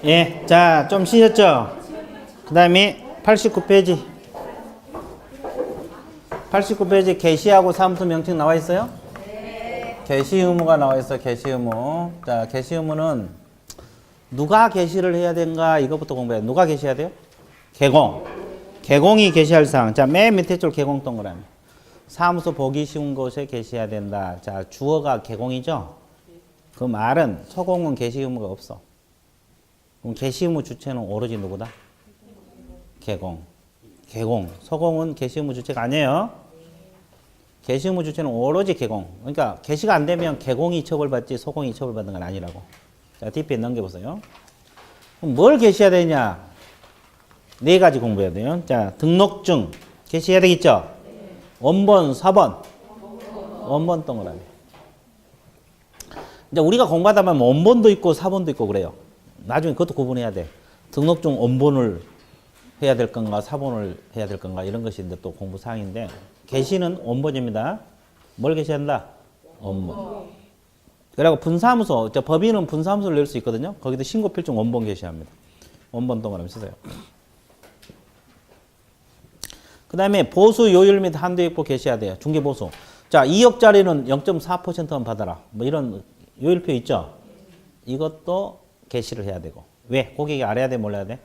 예, 자, 좀 쉬셨죠? 그 다음에 89페이지. 89페이지 게시하고 사무소 명칭 나와 있어요? 네. 게시 의무가 나와 있어, 게시 의무. 자, 게시 의무는 누가 게시를 해야 되는가 이것부터 공부해야 돼. 누가 게시해야 돼요? 개공. 개공이 게시할 사항. 자, 맨 밑에 줄 개공 동그라미. 사무소 보기 쉬운 곳에 게시해야 된다. 자, 주어가 개공이죠? 그 말은 소공은 게시 의무가 없어. 그럼 게시 의무 주체는 오로지 누구다? 개공. 개공. 소공은 게시 의무 주체가 아니에요. 게시 의무 주체는 오로지 개공. 그러니까 게시가 안 되면 개공이 처벌받지 소공이 처벌받는 건 아니라고. 자, 뒷페이지 넘겨보세요. 그럼 뭘 게시해야 되냐? 네 가지 공부해야 돼요. 자, 등록증 게시해야 되겠죠? 원본, 사본. 원본 동그라미. 이제 우리가 공부하다 보면 원본도 있고 사본도 있고 그래요. 나중에 그것도 구분해야 돼. 등록증 원본을 해야 될 건가 사본을 해야 될 건가 이런 것이 이제 또 공부 사항인데 게시는 원본입니다. 뭘 게시한다? 원본. 그리고 분사무소, 법인은 분사무소를 낼 수 있거든요. 거기도 신고필증 원본 게시합니다. 원본 동그라미 쓰세요. 그 다음에 보수 요율 및 한도액보 게시해야 돼요. 중개보수. 자, 2억짜리는 0.4%만 받아라. 뭐 이런 요율표 있죠? 이것도 게시를 해야 되고. 왜? 고객이 알아야 돼, 몰라야 돼?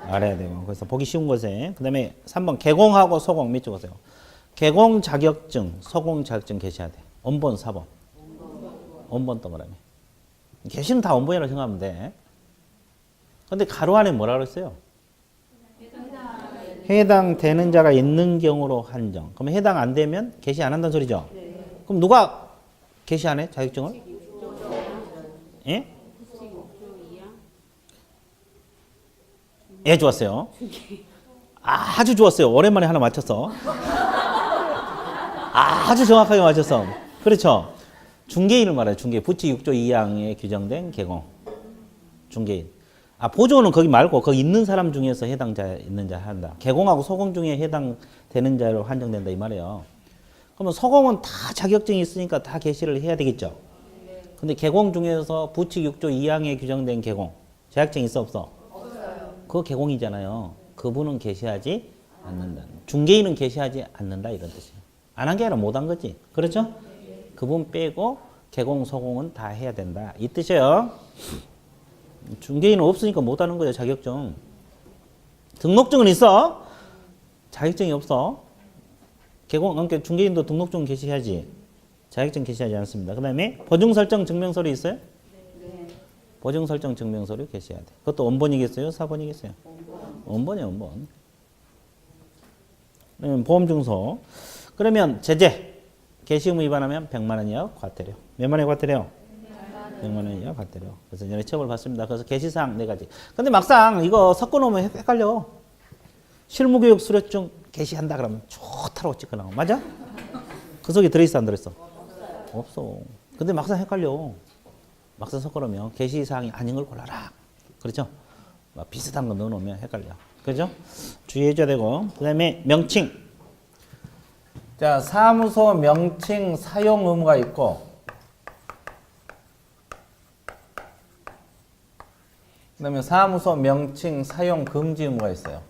알아야 돼요. 그래서 보기 쉬운 곳에. 그 다음에 3번 개공하고 소공 밑줄 보세요. 개공 자격증, 소공 자격증 게시해야 돼. 원본, 사본. 원본 동그라미. 게시는 다 원본이라고 생각하면 돼. 근데 가로 안에 뭐라 그랬어요? 해당되는 자가 있는 경우로 한정. 그러면 해당 안 되면 게시 안 한다는 소리죠? 네. 그럼 누가 게시 안 해? 자격증을? 예? 예, 좋았어요. 아주 좋았어요. 오랜만에 하나 맞췄어. 아주 정확하게 맞췄어. 그렇죠? 중개인을 말해요. 중개. 부치 6조 2항에 규정된 개공. 중개인. 아, 보조는 거기 말고 거기 있는 사람 중에서 해당자 있는 자 한다. 개공하고 소공 중에 해당되는 자로 한정된다 이 말이에요. 그러면 소공은 다 자격증이 있으니까 다 게시를 해야 되겠죠. 근데 개공 중에서 부칙 6조 2항에 규정된 개공 자격증 있어 없어? 없어요. 그거 개공이잖아요. 그분은 게시하지 않는다. 중개인은 게시하지 않는다 이런 뜻이에요. 안 한 게 아니라 못 한 거지. 그렇죠? 그분 빼고 개공 소공은 다 해야 된다 이 뜻이에요. 중개인은 없으니까 못하는 거예요. 자격증. 등록증은 있어. 자격증이 없어. 개공, 그러니까 중개인도 등록증 게시해야지. 자격증 게시하지 않습니다. 그 다음에 보증설정 증명서류 있어요? 네. 보증설정 증명서류 게시해야 돼. 그것도 원본이겠어요? 사본이겠어요? 원본이에요. 원본. 보험증서. 그러면 제재. 게시 의무 위반하면 100만 원 이하 과태료. 몇만 원의 과태료? 100만 원 이하 과태료. 그래서 전에 처벌 받습니다. 그래서 게시사항 4가지. 근데 막상 이거 섞어놓으면 헷갈려. 실무교육 수료증 게시한다 그러면 좋다라고 찍어 나와. 맞아? 그 속에 들어있어 안 들어있어? 없어. 근데 막상 헷갈려. 막상 섞어놓으면 게시사항이 아닌 걸 골라라. 그렇죠? 막 비슷한 거 넣어놓으면 헷갈려. 그죠? 주의해줘야 되고. 그 다음에 명칭. 자, 사무소 명칭 사용 의무가 있고 그 다음에 사무소 명칭 사용 금지 의무가 있어요.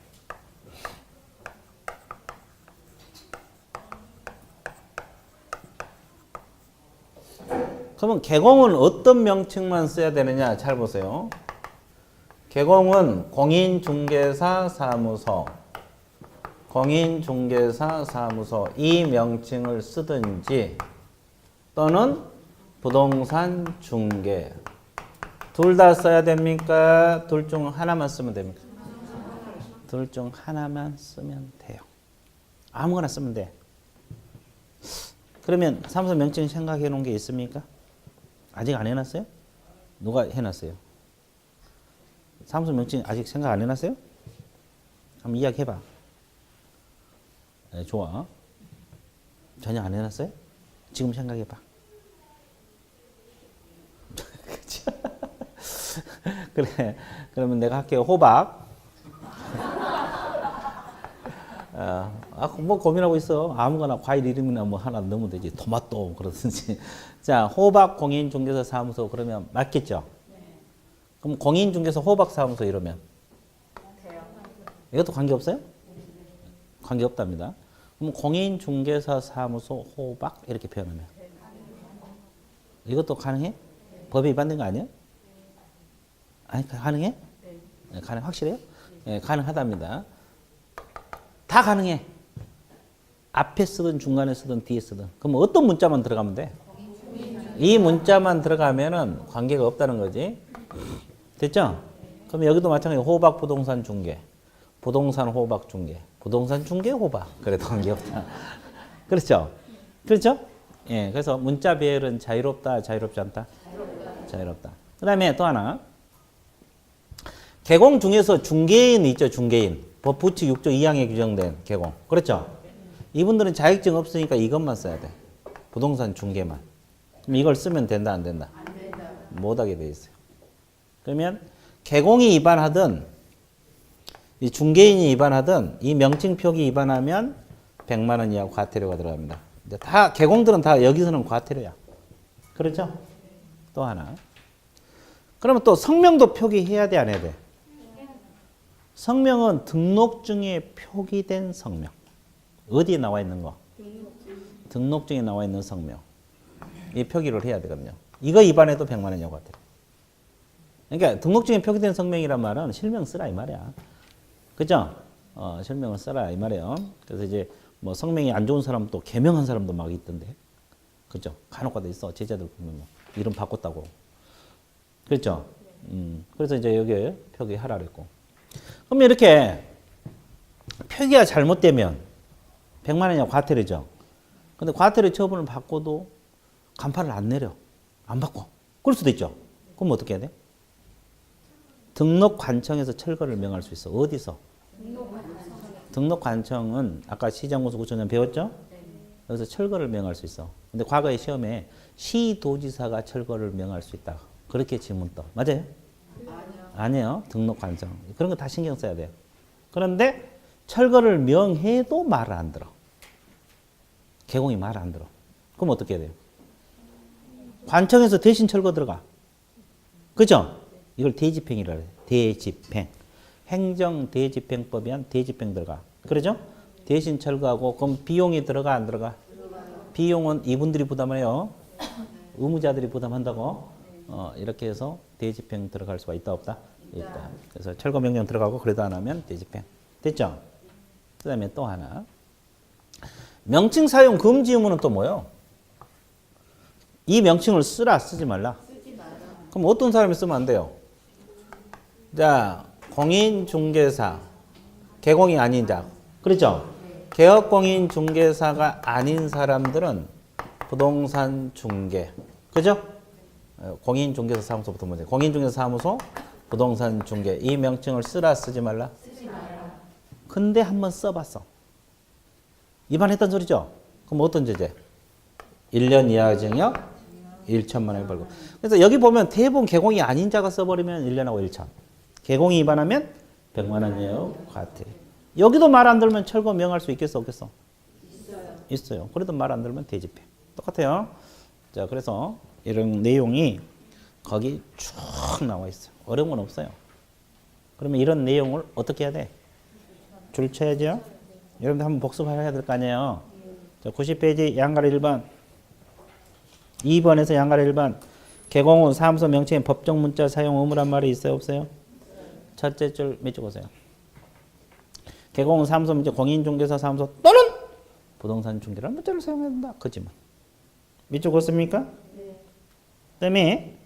그러면 개공은 어떤 명칭만 써야 되느냐 잘 보세요. 개공은 공인중개사 사무소, 공인중개사 사무소 이 명칭을 쓰든지 또는 부동산 중개 둘 다 써야 됩니까? 둘 중 하나만 쓰면 됩니까? 둘 중 하나만 쓰면 돼요. 아무거나 쓰면 돼. 그러면 사무소 명칭 생각해 놓은 게 있습니까? 아직 안 해놨어요? 누가 해놨어요? 사무소 명칭 아직 생각 안 해놨어요? 한번 이야기해봐. 네, 좋아. 전혀 안 해놨어요? 지금 생각해봐. 그래. 그러면 내가 할게요. 호박. 뭐 고민하고 있어. 아무거나 과일 이름이나 뭐 하나 넣으면 되지. 토마토 그러든지. 자, 호박 공인중개사 사무소 그러면 맞겠죠? 네. 그럼 공인중개사 호박사무소 이러면 이것도 관계없어요? 관계없답니다. 그럼 공인중개사 사무소 호박 이렇게 표현하면 이것도 가능해? 법에 위반된 거 아니야? 아니 가능해? 네, 가능 확실해요? 네, 가능하답니다. 다 가능해. 앞에 쓰든 중간에 쓰든 뒤에 쓰든. 그럼 어떤 문자만 들어가면 돼? 이 문자만 들어가면은 관계가 없다는 거지. 됐죠? 그럼 여기도 마찬가지로 호박 부동산 중개, 부동산 호박 중개, 부동산 중개 호박. 그래도 관계없다. 그렇죠? 그렇죠? 예, 그래서 문자 배열은 자유롭다, 자유롭지 않다? 자유롭다. 그 다음에 또 하나. 개공 중에서 중개인 있죠, 중개인. 법 부칙 6조 2항에 규정된 개공. 그렇죠? 이분들은 자격증 없으니까 이것만 써야 돼. 부동산 중개만. 그럼 이걸 쓰면 된다, 안 된다? 안 된다. 못하게 돼 있어요. 그러면 개공이 위반하든 이 중개인이 위반하든 이 명칭 표기 위반하면 100만 원 이하 과태료가 들어갑니다. 다 개공들은 다 여기서는 과태료야. 그렇죠? 또 하나. 그러면 또 성명도 표기해야 돼, 안 해야 돼? 성명은 등록증에 표기된 성명. 어디에 나와 있는 거? 등록증에 나와 있는 성명. 이 표기를 해야 되거든요. 이거 위반해도 100만 원 이하 과태료. 그러니까 등록증에 표기된 성명이란 말은 실명 쓰라 이 말이야. 그죠? 실명을 써라 이 말이에요. 그래서 이제 뭐 성명이 안 좋은 사람도 개명한 사람도 막 있던데. 그죠? 간혹 가다 있어. 제자들 보면 뭐 이름 바꿨다고. 그렇죠? 그래서 이제 여기에 표기하라 그랬고. 그럼 이렇게 표기가 잘못되면 100만 원이냐 과태료죠. 근데 과태료 처분을 받고도 간판을 안 내려. 안 바꿔. 그럴 수도 있죠. 그럼 어떻게 해야 돼? 등록관청에서 철거를 명할 수 있어. 어디서? 등록관청은 아까 시장군수구청장 배웠죠? 그래서 철거를 명할 수 있어. 근데 과거의 시험에 시도지사가 철거를 명할 수 있다. 그렇게 지문 떠. 맞아요? 아니요. 등록관청. 그런 거 다 신경 써야 돼요. 그런데 철거를 명해도 말을 안 들어. 개공이 말을 안 들어. 그럼 어떻게 해야 돼요? 관청에서 대신 철거 들어가. 그죠? 이걸 대집행이라 해요. 대집행. 행정대집행법에 한 대집행 들어가. 그러죠? 대신 철거하고 그럼 비용이 들어가 안 들어가? 비용은 이분들이 부담해요. 의무자들이 부담한다고. 이렇게 해서 대집행 들어갈 수가 있다 없다? 있다. 그래서 철거 명령 들어가고 그래도 안 하면 대집행. 됐죠? 그 다음에 또 하나. 명칭 사용 금지 의무는 또 뭐예요? 이 명칭을 쓰라 쓰지 말라? 그럼 어떤 사람이 쓰면 안 돼요? 자, 공인중개사, 개공이 아닌 자. 그렇죠? 개업공인중개사가 아닌 사람들은 부동산 중개. 그죠? 공인중개사 사무소부터 먼저. 공인중개사 사무소, 부동산 중개. 이 명칭을 쓰라 쓰지 말라? 쓰지 말라. 근데 한번 써봤어. 위반했단 소리죠? 그럼 어떤 죄제? 1년 이하 징역 1천만 원 벌금. 그래서 여기 보면 대부분 개공이 아닌 자가 써버리면 1년하고 1천. 개공이 위반하면 100만 원 이하 과태료. 여기도 말 안 들으면 철거 명할 수 있겠어 없겠어? 있어요. 그래도 말 안 들으면 대집행. 똑같아요. 자, 그래서 이런 내용이 거기 쭉 나와 있어요. 어려운 건 없어요. 그러면 이런 내용을 어떻게 해야 돼? 줄 쳐야죠. 여러분들 한번 복습해야 될 거 아니에요. 자, 90페이지 양가로 1번. 2번에서 양가로 1번. 개공 후 사무소 명칭에 법정 문자 사용 의무란 말이 있어요 없어요? 첫째 줄 밑줄 보세요. 개공 후 사무소 문자 공인중개사 사무소 또는 부동산 중개라는 문자를 사용해야 된다. 그지만 밑줄 그렇습니까? 네. 그다음에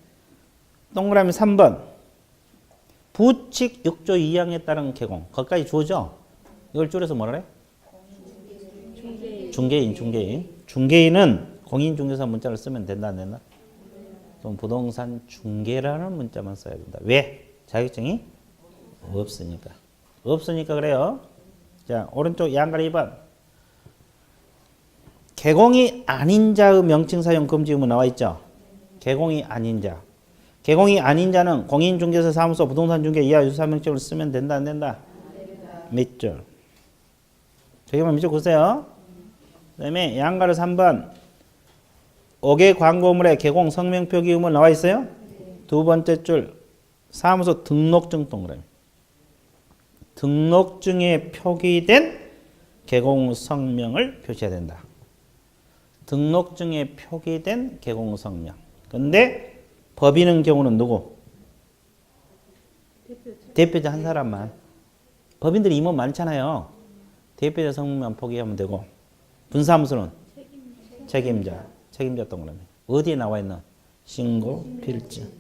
동그라미 3번. 부칙 6조 2항에 따른 개공. 거기까지 주어져. 이걸 줄여서 뭐라 그래? 중개인. 중개인은 공인중개사 문자를 쓰면 된다 안 된다? 그럼 부동산 중개라는 문자만 써야 된다. 왜? 자격증이 없으니까. 없으니까 그래요. 자, 오른쪽 양가로 2번. 개공이 아닌 자의 명칭 사용 금지 의무 나와 있죠? 개공이 아닌 자. 개공이 아닌 자는 공인중개사 사무소 부동산 중개 이하 유사 명칭을 쓰면 된다 안 된다? 밑줄. 저기만 밑줄 보세요. 그 다음에 양가로 3번. 5개 광고물에 개공 성명 표기 의무 나와 있어요? 두 번째 줄 사무소 등록증 동그라미. 등록증에 표기된 개공성명을 표시해야 된다. 등록증에 표기된 개공성명. 근데 법인의 경우는 누구? 대표자 한 사람만. 법인들이 임원 많잖아요. 대표자 성명만 표기하면 되고, 분사무소는 책임자 동그라미. 어디에 나와 있는? 신고 필지.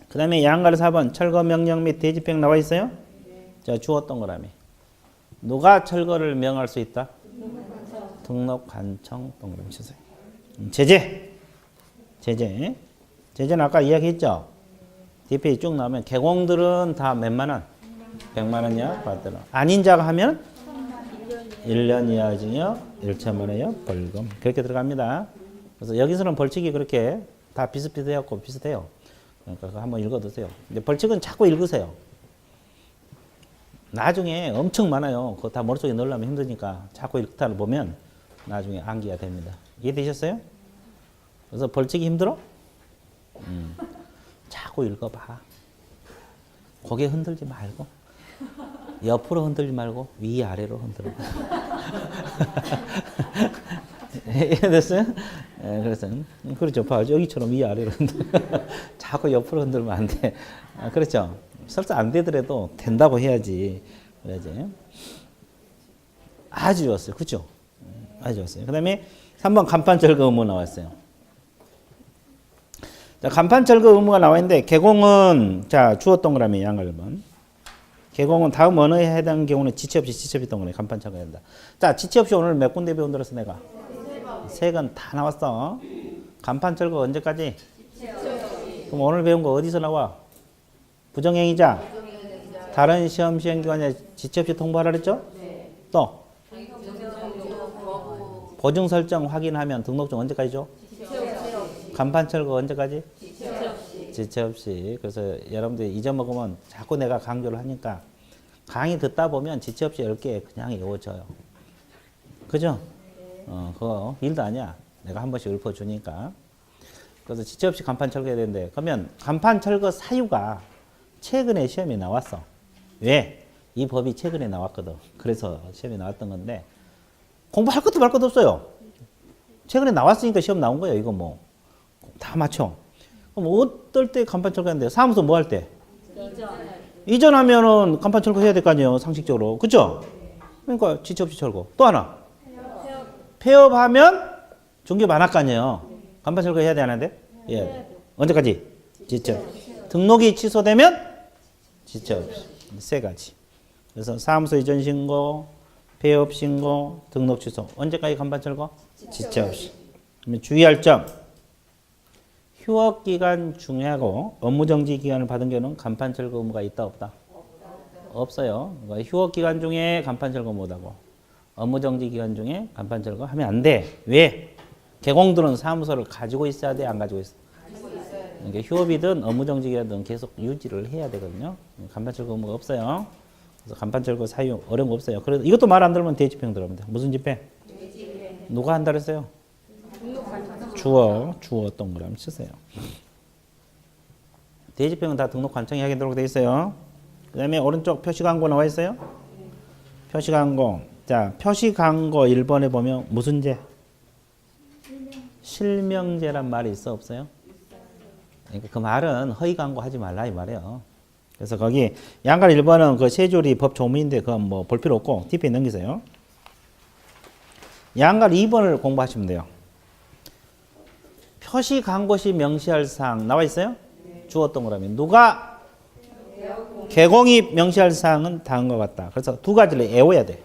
그 다음에 양가를 4번 철거 명령 및 대집행 나와 있어요? 자, 주어 동그라미. 누가 철거를 명할 수 있다? 등록관청 동그라미 주세요. 제재는 아까 이야기했죠? DPA 쭉 나오면 개공들은 다 몇만 원? 100만 원 이하 받더라. 아닌 자가 하면 1년 이하 징역, 1천만 원 이하 벌금. 그렇게 들어갑니다. 그래서 여기서는 벌칙이 그렇게 다 비슷비슷해갖고 비슷해요. 그러니까 그거 한번 읽어두세요. 근데 벌칙은 자꾸 읽으세요. 나중에 엄청 많아요. 그거 다 머릿속에 넣으려면 힘드니까 자꾸 읽다 보면 나중에 암기가 됩니다. 이해되셨어요? 그래서 벌칙이 힘들어? 자꾸 읽어봐. 고개 흔들지 말고 옆으로 흔들지 말고 위아래로 흔들어. 이해됐어요? 네, 그래서 그렇죠. 봐, 여기처럼 위아래로 흔들어. 자꾸 옆으로 흔들면 안 돼. 아, 그렇죠. 설사 안 되더라도 된다고 해야지. 그래야지. 아주 좋았어요. 그렇죠? 아주 좋았어요. 그 다음에 3번 간판 철거 의무 나왔어요. 자, 간판 철거 의무가 나와 있는데 개공은 자 주어 동그라미 양갈 1번. 개공은 다음 언어에 해당하는 경우는 지체 없이 동그라미 간판 철거해야 된다. 자, 지체 없이 오늘 몇 군데 배운 들었어 내가? 3건 다 나왔어. 간판 철거 언제까지? 그럼 오늘 배운 거 어디서 나와? 부정행위자. 다른 시험 시행기관에 지체 없이 통보하라 그랬죠? 또 보증 설정 확인하면 등록증 언제까지죠? 간판 철거 언제까지? 지체 없이. 그래서 여러분들 잊어먹으면 자꾸 내가 강조를 하니까 강의 듣다 보면 지체 없이 10개 그냥 외워져요. 그죠? 그거 일도 아니야. 내가 한 번씩 읊어주니까. 그래서 지체 없이 간판 철거해야 되는데 그러면 간판 철거 사유가 최근에 시험에 나왔어. 왜? 이 법이 최근에 나왔거든. 그래서 시험에 나왔던 건데 공부할 것도 말 것도 없어요. 최근에 나왔으니까 시험 나온 거예요. 이거 뭐 다 맞춰. 그럼 어떨 때 간판 철거하는데 사무소 뭐 할 때? 이전하면은 간판 철거 해야 될 거 아니에요. 상식적으로. 그죠? 그러니까 지체 없이 철거. 또 하나. 폐업하면 중개 만할 거 아니에요. 간판 철거 해야 돼, 안 하는데? 예. 언제까지? 지체 없이. 등록이 취소되면 지체 없이. 3가지. 그래서 사무소 이전 신고, 폐업 신고, 등록 취소. 언제까지 간판 철거? 지체 없이. 그러면 주의할 점. 휴업 기간 중하고 업무 정지 기간을 받은 경우는 간판 철거 의무가 있다 없다? 없어요. 그러니까 휴업 기간 중에 간판 철거 못하고 업무 정지 기간 중에 간판 철거 하면 안 돼. 왜? 개공들은 사무소를 가지고 있어야 돼, 안 가지고 있어? 그러니까 휴업이든 업무 정지 기간이든 계속 유지를 해야 되거든요. 간판 철거 의무가 없어요. 그래서 간판 철거 사유 어려운 거 없어요. 그래서 이것도 말 안 들으면 대집행 들어갑니다. 무슨 집행? 누가 한다 그랬어요? 주어 동그라미 쓰세요. 대집행은 다 등록 관청이 하게 되도록 되어 있어요. 그 다음에 오른쪽 표시광고 나와 있어요. 표시광고. 자, 표시광고 1번에 보면 무슨 제? 실명제란 말이 있어 없어요? 그러니까 그 말은 허위광고 하지 말라 이 말이에요. 그래서 거기 양갈 1번은 그 세조리 법 조문인데 그건 뭐 볼 필요 없고 DP에 넘기세요. 양갈 2번을 공부하시면 돼요. 표시 광고 시 명시할 사항 나와 있어요? 주어 동그라미. 누가 개공이 명시할 사항은 다음과 같다. 그래서 2가지를 외워야 돼.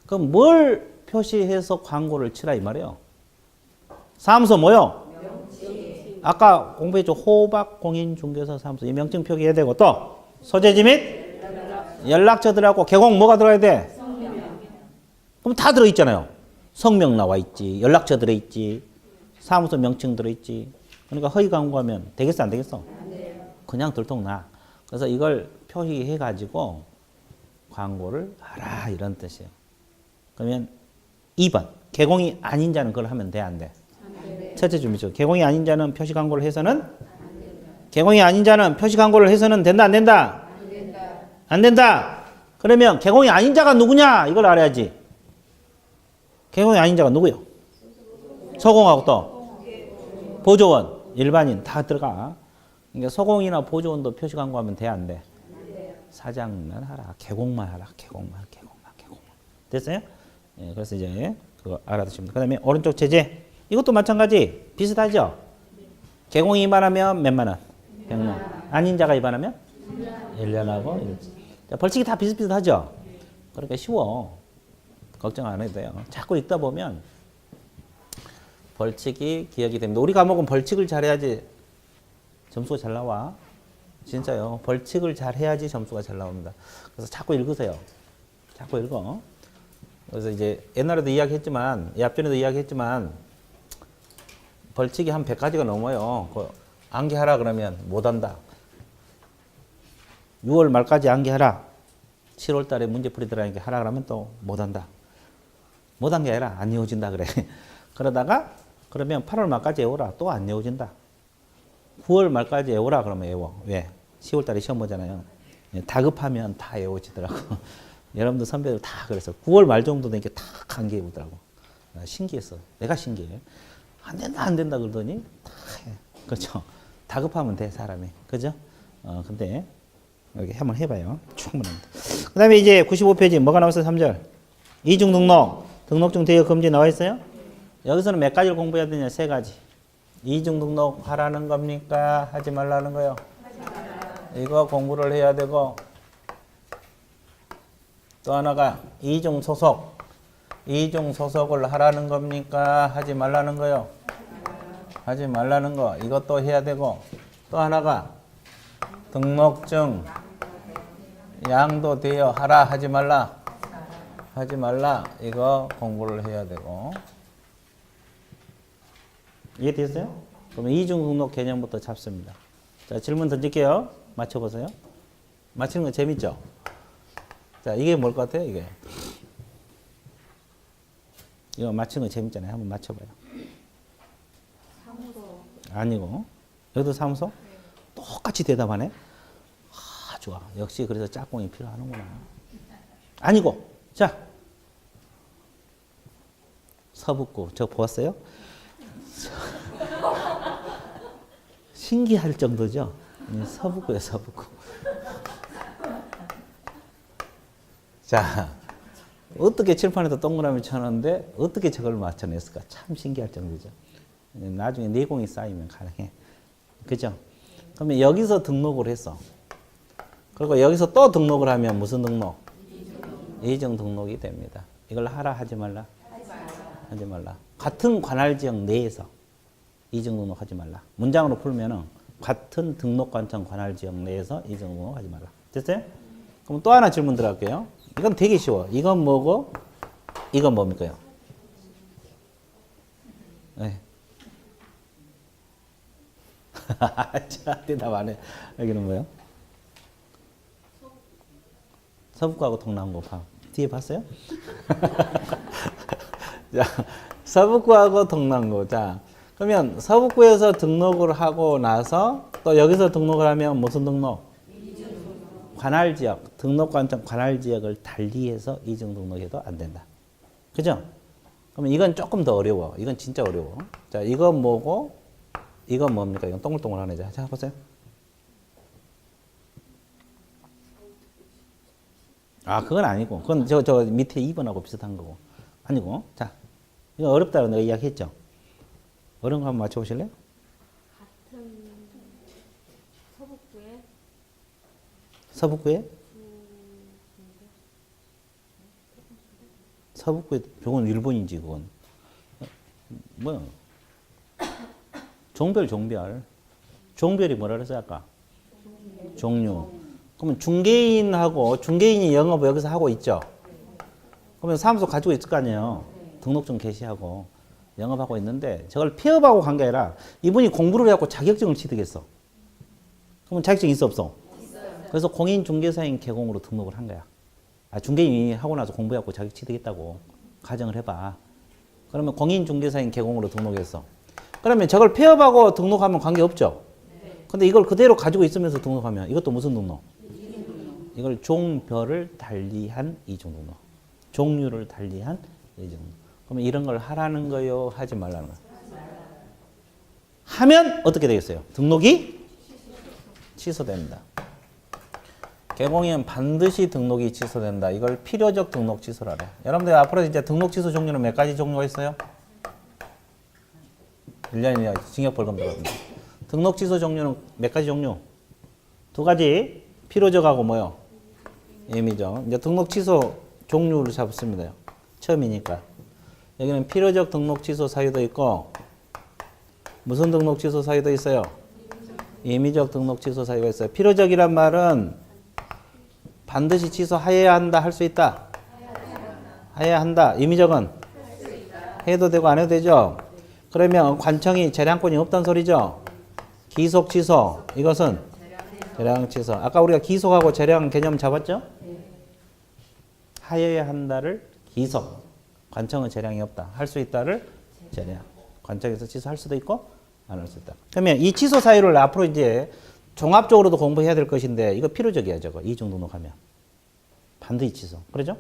그럼 뭘 표시해서 광고를 치라 이 말이에요. 사무소 뭐요? 아까 공부했죠. 호박 공인중개사 사무소 이 명칭 표기해야 되고 또 소재지 및 연락처들하고 개공 뭐가 들어야 돼? 그럼 다 들어있잖아요. 성명 나와 있지, 연락처 들어있지, 사무소 명칭 들어있지. 그러니까 허위 광고하면 되겠어 안 되겠어? 그냥 들통나. 그래서 이걸 표시해가지고 광고를 하라 이런 뜻이에요. 그러면 2번 개공이 아닌 자는 그걸 하면 돼 안 돼? 첫째 준비죠. 개공이 아닌 자는 표시 광고를 해서는 개공이 아닌 자는 표시 광고를 해서는 된다, 안 된다? 안 된다. 그러면 개공이 아닌 자가 누구냐? 이걸 알아야지. 개공이 아닌 자가 누구요? 소공하고 또 보조원, 일반인 다 들어가. 그러니까 소공이나 보조원도 표시 광고하면 돼, 안 돼? 사장만 하라. 개공만 하라. 개공만. 됐어요? 예, 그래서 이제 그거 알아두시면 돼요. 그 다음에 오른쪽 제재. 이것도 마찬가지. 비슷하죠? 개공이 위반하면 몇만 원? 100만. 아닌 자가 위반하면? 1년하고. 자, 벌칙이 다 비슷비슷하죠? 그러니까 쉬워. 걱정 안 해도 돼요. 자꾸 읽다 보면 벌칙이 기억이 됩니다. 우리 과목은 벌칙을 잘해야지 점수가 잘 나와. 진짜요. 벌칙을 잘해야지 점수가 잘 나옵니다. 그래서 자꾸 읽으세요. 자꾸 읽어. 그래서 이제 옛날에도 이야기했지만, 앞전에도 이야기했지만, 벌칙이 한 100가지가 넘어요. 그 암기하라 그러면 못한다. 6월 말까지 암기하라. 7월 달에 문제풀이 들어가니까 하라 그러면 또 못한다. 못한 게 아니라 안 이어진다 그래. 그러다가 그러면 8월 말까지 외워라. 또 안 외워진다. 9월 말까지 외워라 그러면 외워. 왜? 10월 달에 시험 보잖아요. 다급하면 다 외워지더라고. 여러분들 선배들 다 그래서 9월 말 정도 되니까 다 감기에 오더라고. 신기했어. 내가 신기해. 안 된다 그러더니 다 해. 그렇죠? 다급하면 돼, 사람이. 그죠? 근데 여기 한번 해봐요. 충분합니다. 그 다음에 이제 95페이지 뭐가 나왔어요? 3절. 이중 등록증 대여 금지 나와 있어요? 여기서는 몇 가지를 공부해야 되냐? 3가지. 이중 등록 하라는 겁니까? 하지 말라는 거요? 이거 공부를 해야 되고, 또 하나가 이중 소속을 하라는 겁니까? 하지 말라는 거요? 하지 말라는 거. 이것도 해야 되고, 또 하나가 등록증 양도 대여 하라 하지 말라. 하지 말라. 이거 공부를 해야 되고. 이해됐어요? 그러면 이중 등록 개념부터 잡습니다. 자, 질문 던질게요. 맞춰보세요. 맞히는 거 재밌죠? 자, 이게 뭘 것 같아요? 이게. 이거 맞히는 거 재밌잖아요. 한번 맞춰봐요. 사무소. 아니고. 여기도 사무소? 네. 똑같이 대답하네. 아, 좋아. 역시 그래서 짝꿍이 필요하는구나. 아니고. 자. 서북구. 저 보았어요? 신기할 정도죠? 서북구예요, 서북구. 자, 어떻게 칠판에다 동그라미 쳐놨는데 어떻게 저걸 맞춰냈을까? 참 신기할 정도죠. 나중에 내공이 쌓이면 가능해. 그죠? 그러면 여기서 등록을 했어. 그리고 여기서 또 등록을 하면 무슨 등록? 이중 등록이 됩니다. 이걸 하라 하지 말라? 하지 말라. 같은 관할지역 내에서 이중 등록하지 말라. 문장으로 풀면은 같은 등록관청 관할지역 내에서 이중 등록하지 말라. 됐어요? 그럼 또 하나 질문 들어갈게요. 이건 되게 쉬워. 이건 뭐고, 이건 뭡니까요? 네. 자, 대답 안 해. 여기는 뭐예요? 서북구하고 동남구 봐. 뒤에 봤어요? 자, 서북구하고 동남구. 자, 그러면 서북구에서 등록을 하고 나서 또 여기서 등록을 하면 무슨 등록? 관할지역, 등록관청 관할지역을 달리해서 이중 등록해도 안 된다. 그죠? 그러면 이건 조금 더 어려워. 이건 진짜 어려워. 자, 이건 뭐고, 이건 뭡니까? 이건 동글동글하네. 자, 보세요. 아, 그건 아니고. 그건 저 밑에 2번하고 비슷한 거고. 아니고. 자, 이거 어렵다고 내가 이야기했죠? 어려운 거 한번 맞춰보실래요? 같은 서북구에 서북구에? 서북구에, 저건 일본인지, 그건. 뭐야? 종별. 종별이 뭐라 그랬어요, 아까? 종류. 그러면 중개인이 영업 여기서 하고 있죠? 그러면 사무소 가지고 있을 거 아니에요? 등록증 게시하고 영업하고 있는데 저걸 폐업하고 간 게 아니라 이분이 공부를 해갖고 자격증을 취득했어. 그러면 자격증 있어 없어? 있어요. 그래서 공인중개사인 개공으로 등록을 한 거야. 아, 중개인이 하고 나서 공부해갖고 자격 취득했다고 가정을 해봐. 그러면 공인중개사인 개공으로 등록했어. 그러면 저걸 폐업하고 등록하면 관계없죠? 근데 이걸 그대로 가지고 있으면서 등록하면 이것도 무슨 등록? 이걸 종별을 달리한 이중 등록. 종류를 달리한 이중 등록. 그러면 이런 걸 하라는 거요? 하지 말라는 거요? 하면 어떻게 되겠어요? 등록이 취소됩니다. 개공이면 반드시 등록이 취소된다. 이걸 필요적 등록 취소라래. 여러분들 앞으로 이제 등록 취소 종류는 몇 가지 종류가 있어요? 1년 이하 징역 벌금 들어갑니다. 등록 취소 종류는 몇 가지 종류? 2가지. 필요적하고 뭐요? 임의적. 이제 등록 취소 종류를 잡습니다. 처음이니까. 여기는 필요적 등록 취소 사유도 있고 무슨 등록 취소 사유도 있어요? 임의적 등록 취소 사유가 있어요. 필요적이란 말은 반드시 취소해야 한다, 할 수 있다. 해야 한다. 임의적은 해도 되고 안 해도 되죠. 그러면 관청이 재량권이 없다는 소리죠. 기속 취소 이것은 재량 취소. 아까 우리가 기속하고 재량 개념 잡았죠? 하여야 한다를 기속. 관청은 재량이 없다. 할 수 있다를 재량. 관청에서 취소할 수도 있고 안 할 수 있다. 그러면 이 취소 사유를 앞으로 이제 종합적으로도 공부해야 될 것인데 이거 필요적이야 저거. 이중 등록하면. 반드시 취소. 그러죠?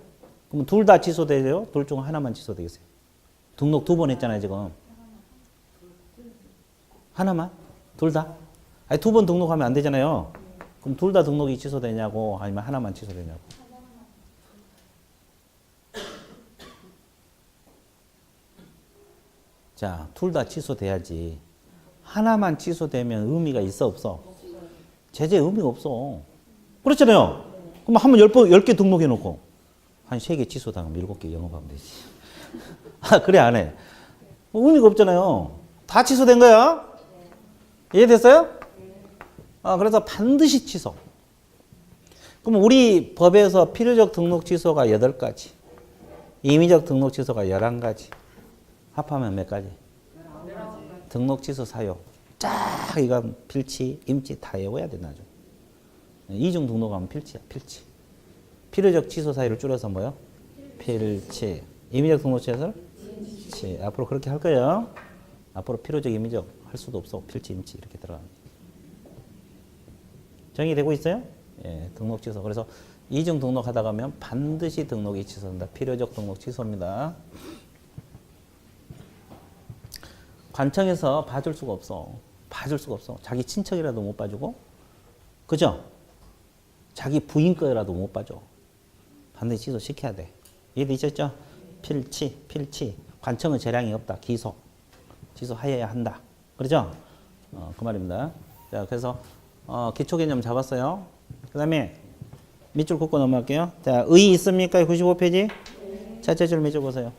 그럼 둘 다 취소되죠? 둘 중 하나만 취소되겠어요? 등록 2번 했잖아요 지금. 하나만? 둘 다? 아니 2번 등록하면 안 되잖아요. 그럼 둘 다 등록이 취소되냐고 아니면 하나만 취소되냐고. 자, 둘 다 취소돼야지. 하나만 취소되면 의미가 있어 없어? 제재 의미가 없어. 그렇잖아요. 그럼 한번 10개 등록해놓고 한 3개 취소당하면 7개 영업하면 되지. 아, 그래 안 해. 의미가 없잖아요. 다 취소된 거야. 이해됐어요? 그래서 반드시 취소. 그럼 우리 법에서 필요적 등록 취소가 8가지. 임의적 등록 취소가 11가지. 합하면 몇 가지? 등록 취소 사유. 쫙 이건 필치, 임치 다 외워야 돼 나중에. 이중 등록하면 필치야, 필치. 필요적 취소 사유를 줄여서 뭐요? 필치. 임의적 등록 취소를? 필치. 앞으로 그렇게 할 거예요. 앞으로 필요적, 임의적 할 수도 없어. 필치, 임치 이렇게 들어갑니다. 정의되고 있어요? 예, 등록 취소. 그래서 이중 등록하다 가면 반드시 등록이 취소된다. 필요적 등록 취소입니다. 관청에서 봐줄 수가 없어. 봐줄 수가 없어. 자기 친척이라도 못 봐주고, 그죠? 자기 부인 거라도 못 봐줘. 반드시 취소시켜야 돼. 이해되셨죠? 필치, 필치. 관청은 재량이 없다. 기소. 취소하여야 한다. 그렇죠? 그 말입니다. 자, 그래서 기초 개념 잡았어요. 그 다음에 밑줄 긋고 넘어갈게요. 자, 의 있습니까? 95페이지. 첫째 줄 밑줄 보세요.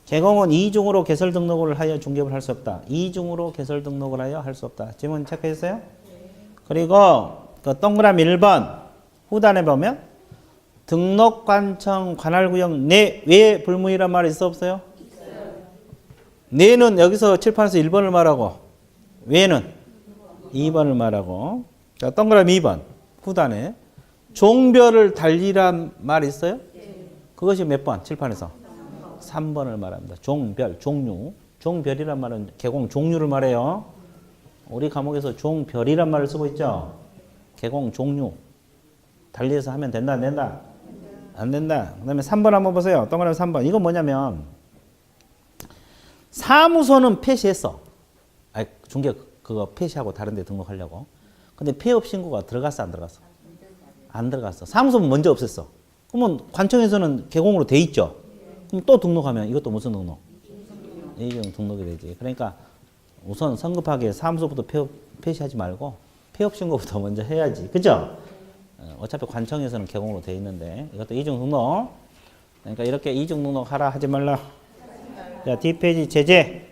개공은 이중으로 개설 등록을 하여 중개를 할 수 없다. 이중으로 개설 등록을 하여 할 수 없다. 지문 체크했어요? 그리고 그 동그라미 1번 후단에 보면 등록 관청 관할구역 내 외 불무이란 말이 있어 없어요? 내는 여기서 칠판에서 1번을 말하고 외는 2번을 말하고. 자, 동그라미 2번 후단에 종별을 달리란 말이 있어요? 그것이 몇 번? 칠판에서 3번을 말합니다. 종별, 종류. 종별이란 말은 개공 종류를 말해요. 우리 과목에서 종별이란 말을 쓰고 있죠. 개공 종류. 달리해서 하면 된다, 안 된다? 안 된다. 그 다음에 3번 한번 보세요. 동그라미 3번. 이건 뭐냐면 사무소는 폐시했어. 아니, 중개 그거 폐시하고 다른 데 등록하려고. 근데 폐업 신고가 들어갔어, 안 들어갔어? 안 들어갔어. 사무소는 먼저 없앴어. 그러면 관청에서는 개공으로 돼 있죠. 그럼 또 등록하면 이것도 무슨 등록? 이중 등록이 되지. 그러니까 우선 성급하게 사무소부터 폐시하지 말고 폐업 신고부터 먼저 해야지. 그죠? 어차피 관청에서는 개공으로 돼 있는데 이것도 이중 등록. 그러니까 이렇게 이중 등록 하라 하지 말라. 자, 뒷페이지 제재.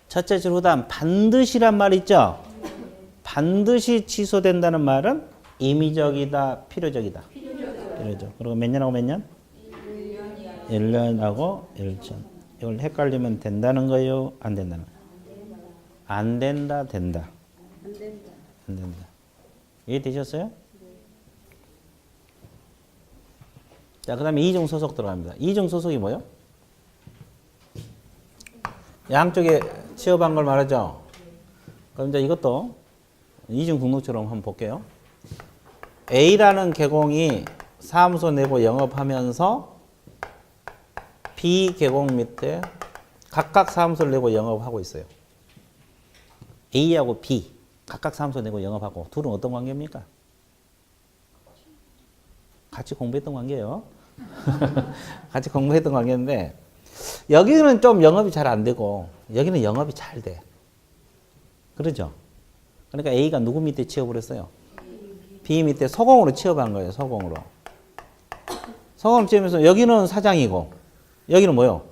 첫째 줄 후단 반드시란 말 있죠? 반드시 취소된다는 말은 임의적이다, 필요적이다. 필요적. 그리고 몇 년하고 몇 년? 1년하고 1전. 이걸 헷갈리면 된다는 거예요? 안 된다는 거예요? 안 된다, 된다. 안 된다. 이해되셨어요? 자, 그 다음에 이중 소속 들어갑니다. 이중 소속이 뭐예요? 양쪽에 취업한 걸 말하죠. 그럼 이제 이것도 이중 등록처럼 한번 볼게요. A라는 개공이 사무소 내고 영업하면서 B 개공 밑에 각각 사무소를 내고 영업하고 있어요. A하고 B 각각 사무소 내고 영업하고 둘은 어떤 관계입니까? 같이 공부했던 관계예요. 같이 공부했던 관계인데 여기는 좀 영업이 잘 안 되고 여기는 영업이 잘 돼. 그러죠? 그러니까 A가 누구 밑에 취업을 했어요? B 밑에 소공으로 취업한 거예요. 소공으로. 소공으로 취업해서 여기는 사장이고 여기는 뭐요?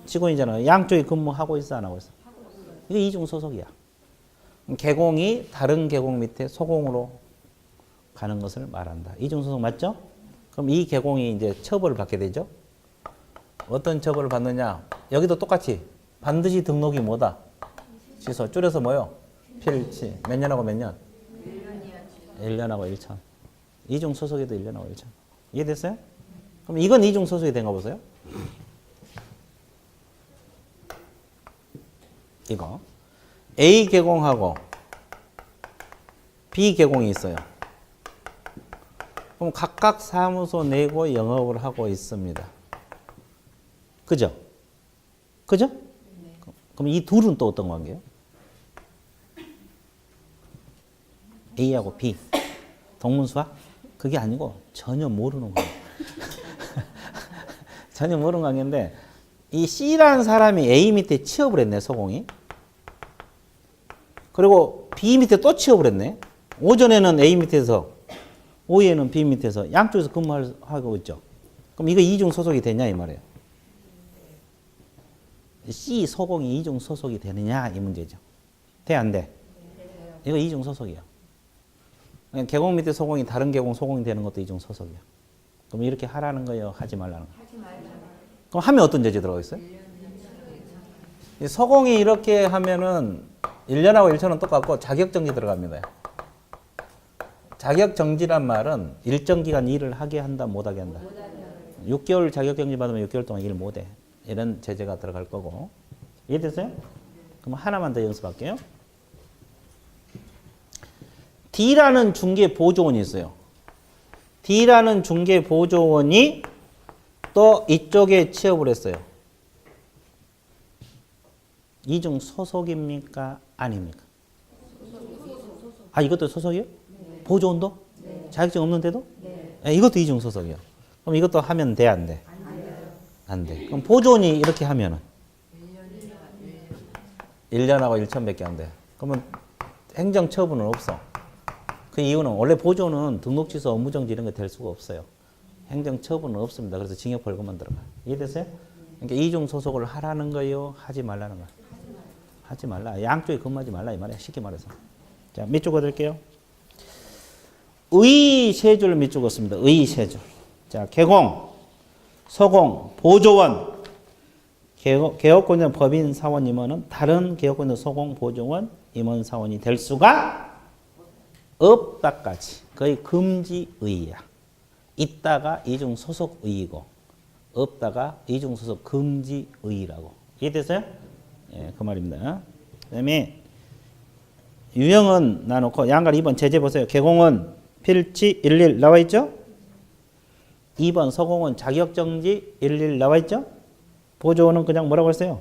직원이잖아요. 양쪽에 근무하고 있어 안 하고 있어? 이게 이중 소속이야. 개공이 다른 개공 밑에 소공으로 가는 것을 말한다. 이중 소속 맞죠? 그럼 이 개공이 이제 처벌을 받게 되죠. 어떤 처벌을 받느냐? 여기도 똑같이 반드시 등록이 뭐다? 취소. 줄여서 뭐요? 필치. 몇 년하고 몇 년? 1년하고 1천. 이중 소속에도 1년하고 1천. 이해됐어요? 그럼 이건 이중 소속이 된가 보세요. 이거 A 개공하고 B 개공이 있어요. 그럼 각각 사무소 내고 영업을 하고 있습니다. 그죠? 그죠? 그럼 이 둘은 또 어떤 관계예요? A하고 B. 동문수학? 그게 아니고 전혀 모르는 관계. 전혀 모르는 관계인데 이 C라는 사람이 A 밑에 취업을 했네, 소공이. 그리고 B 밑에 또 취업을 했네. 오전에는 A 밑에서, 오후에는 B 밑에서 양쪽에서 근무하고 있죠. 그럼 이거 이중 소속이 되냐 이 말이에요. C 소공이 이중 소속이 되느냐 이 문제죠. 돼 안 돼? 이거 이중 소속이야. 개공 밑에 소공이 다른 개공 소공이 되는 것도 이중 소속이야. 그럼 이렇게 하라는 거예요? 하지 말라는 거예요? 그럼 하면 어떤 제재 들어가 있어요? 소공이 이렇게 하면은 1년하고 1천은 똑같고 자격정지 들어갑니다. 자격정지란 말은 일정 기간 일을 하게 한다, 못하게 한다. 6개월 자격정지 받으면 6개월 동안 일 못해. 이런 제재가 들어갈 거고. 이해됐어요? 그럼 하나만 더 연습할게요. D라는 중개보조원이 있어요. D라는 중개보조원이 또 이쪽에 취업을 했어요. 이중 소속입니까? 아닙니까? 아, 이것도 소속이요? 보조원도? 자격증 없는데도? 네, 이것도 이중 소속이요. 그럼 이것도 하면 돼, 안 돼? 안 돼. 그럼 보조원이 이렇게 하면은 1년하고 1천밖에 안 돼. 그러면 행정 처분은 없어. 그 이유는 원래 보조는 등록 취소, 업무 정지 이런 거 될 수가 없어요. 행정 처분은 없습니다. 그래서 징역 벌금만 들어가. 이해됐어요? 그러니까 이중 소속을 하라는 거요, 하지 말라는 거야. 하지 말라. 양쪽에 근무하지 말라 이 말이야. 쉽게 말해서. 자, 몇 줄 거둘게요. 의 세 줄 밑줄 걷습니다. 의 세 줄. 자, 개공, 소공, 보조원, 개업권자 법인 사원 임원은 다른 개업권자 소공, 보조원, 임원 사원이 될 수가 없다까지. 거의 금지의야. 있다가 이중 소속의이고 없다가 이중 소속 금지의라고. 이해됐어요? 예, 그 말입니다. 그 다음에 유형은 나놓고 양갈 2번 제재 보세요. 개공은 필지 11 나와 있죠? 2번 소공은 자격정지 11 나와 있죠? 보조원은 그냥 뭐라고 했어요?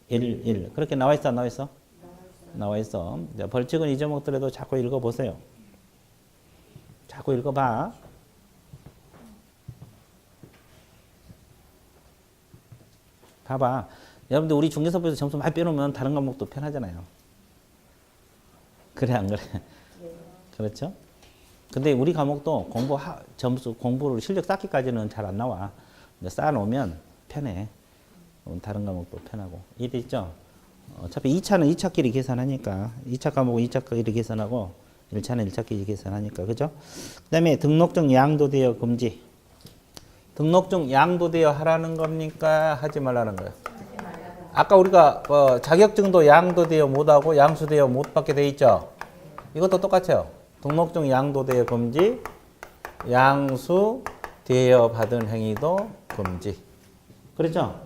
11. 그렇게 나와 있어 안 나와 있어? 나와 있어. 자, 벌칙은 잊어먹더라도 자꾸 읽어보세요. 자꾸 읽어봐. 봐봐. 여러분들 우리 중개사법에서 점수 많이 빼놓으면 다른 과목도 편하잖아요. 그래 안 그래? 그렇죠? 근데 우리 과목도 공부를 실력 쌓기까지는 잘 안 나와. 근데 쌓아놓으면 편해. 다른 과목도 편하고. 이해됐죠? 어차피 2차는 2차끼리 계산하니까 2차 과목은 2차끼리 계산하고 1차는 1차끼리 계산하니까. 그죠? 그 다음에 등록증 양도되어 금지. 등록증 양도되어 하라는 겁니까? 하지 말라는 거예요? 아까 우리가 자격증도 양도되어 못하고 양수되어 못 받게 돼 있죠? 이것도 똑같아요. 등록증 양도되어 금지, 양수되어 받은 행위도 금지. 그렇죠?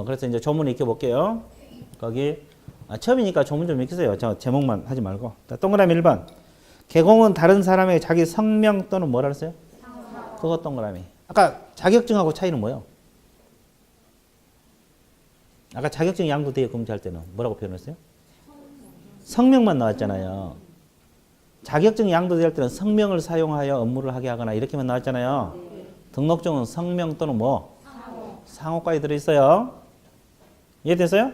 그래서 이제 조문 익혀볼게요. 거기 처음이니까 조문 좀 익히세요. 저 제목만 하지 말고. 자, 동그라미 1번. 개공은 다른 사람에게 자기 성명 또는 뭐라 그랬어요? 그거 동그라미. 아까 자격증하고 차이는 뭐예요? 아까 자격증 양도 대여 금지할 때는 뭐라고 표현했어요? 성명만 나왔잖아요. 자격증 양도 대여할 때는 성명을 사용하여 업무를 하게 하거나 이렇게만 나왔잖아요. 등록증은 성명 또는 뭐? 상호까지 들어있어요. 이해됐어요?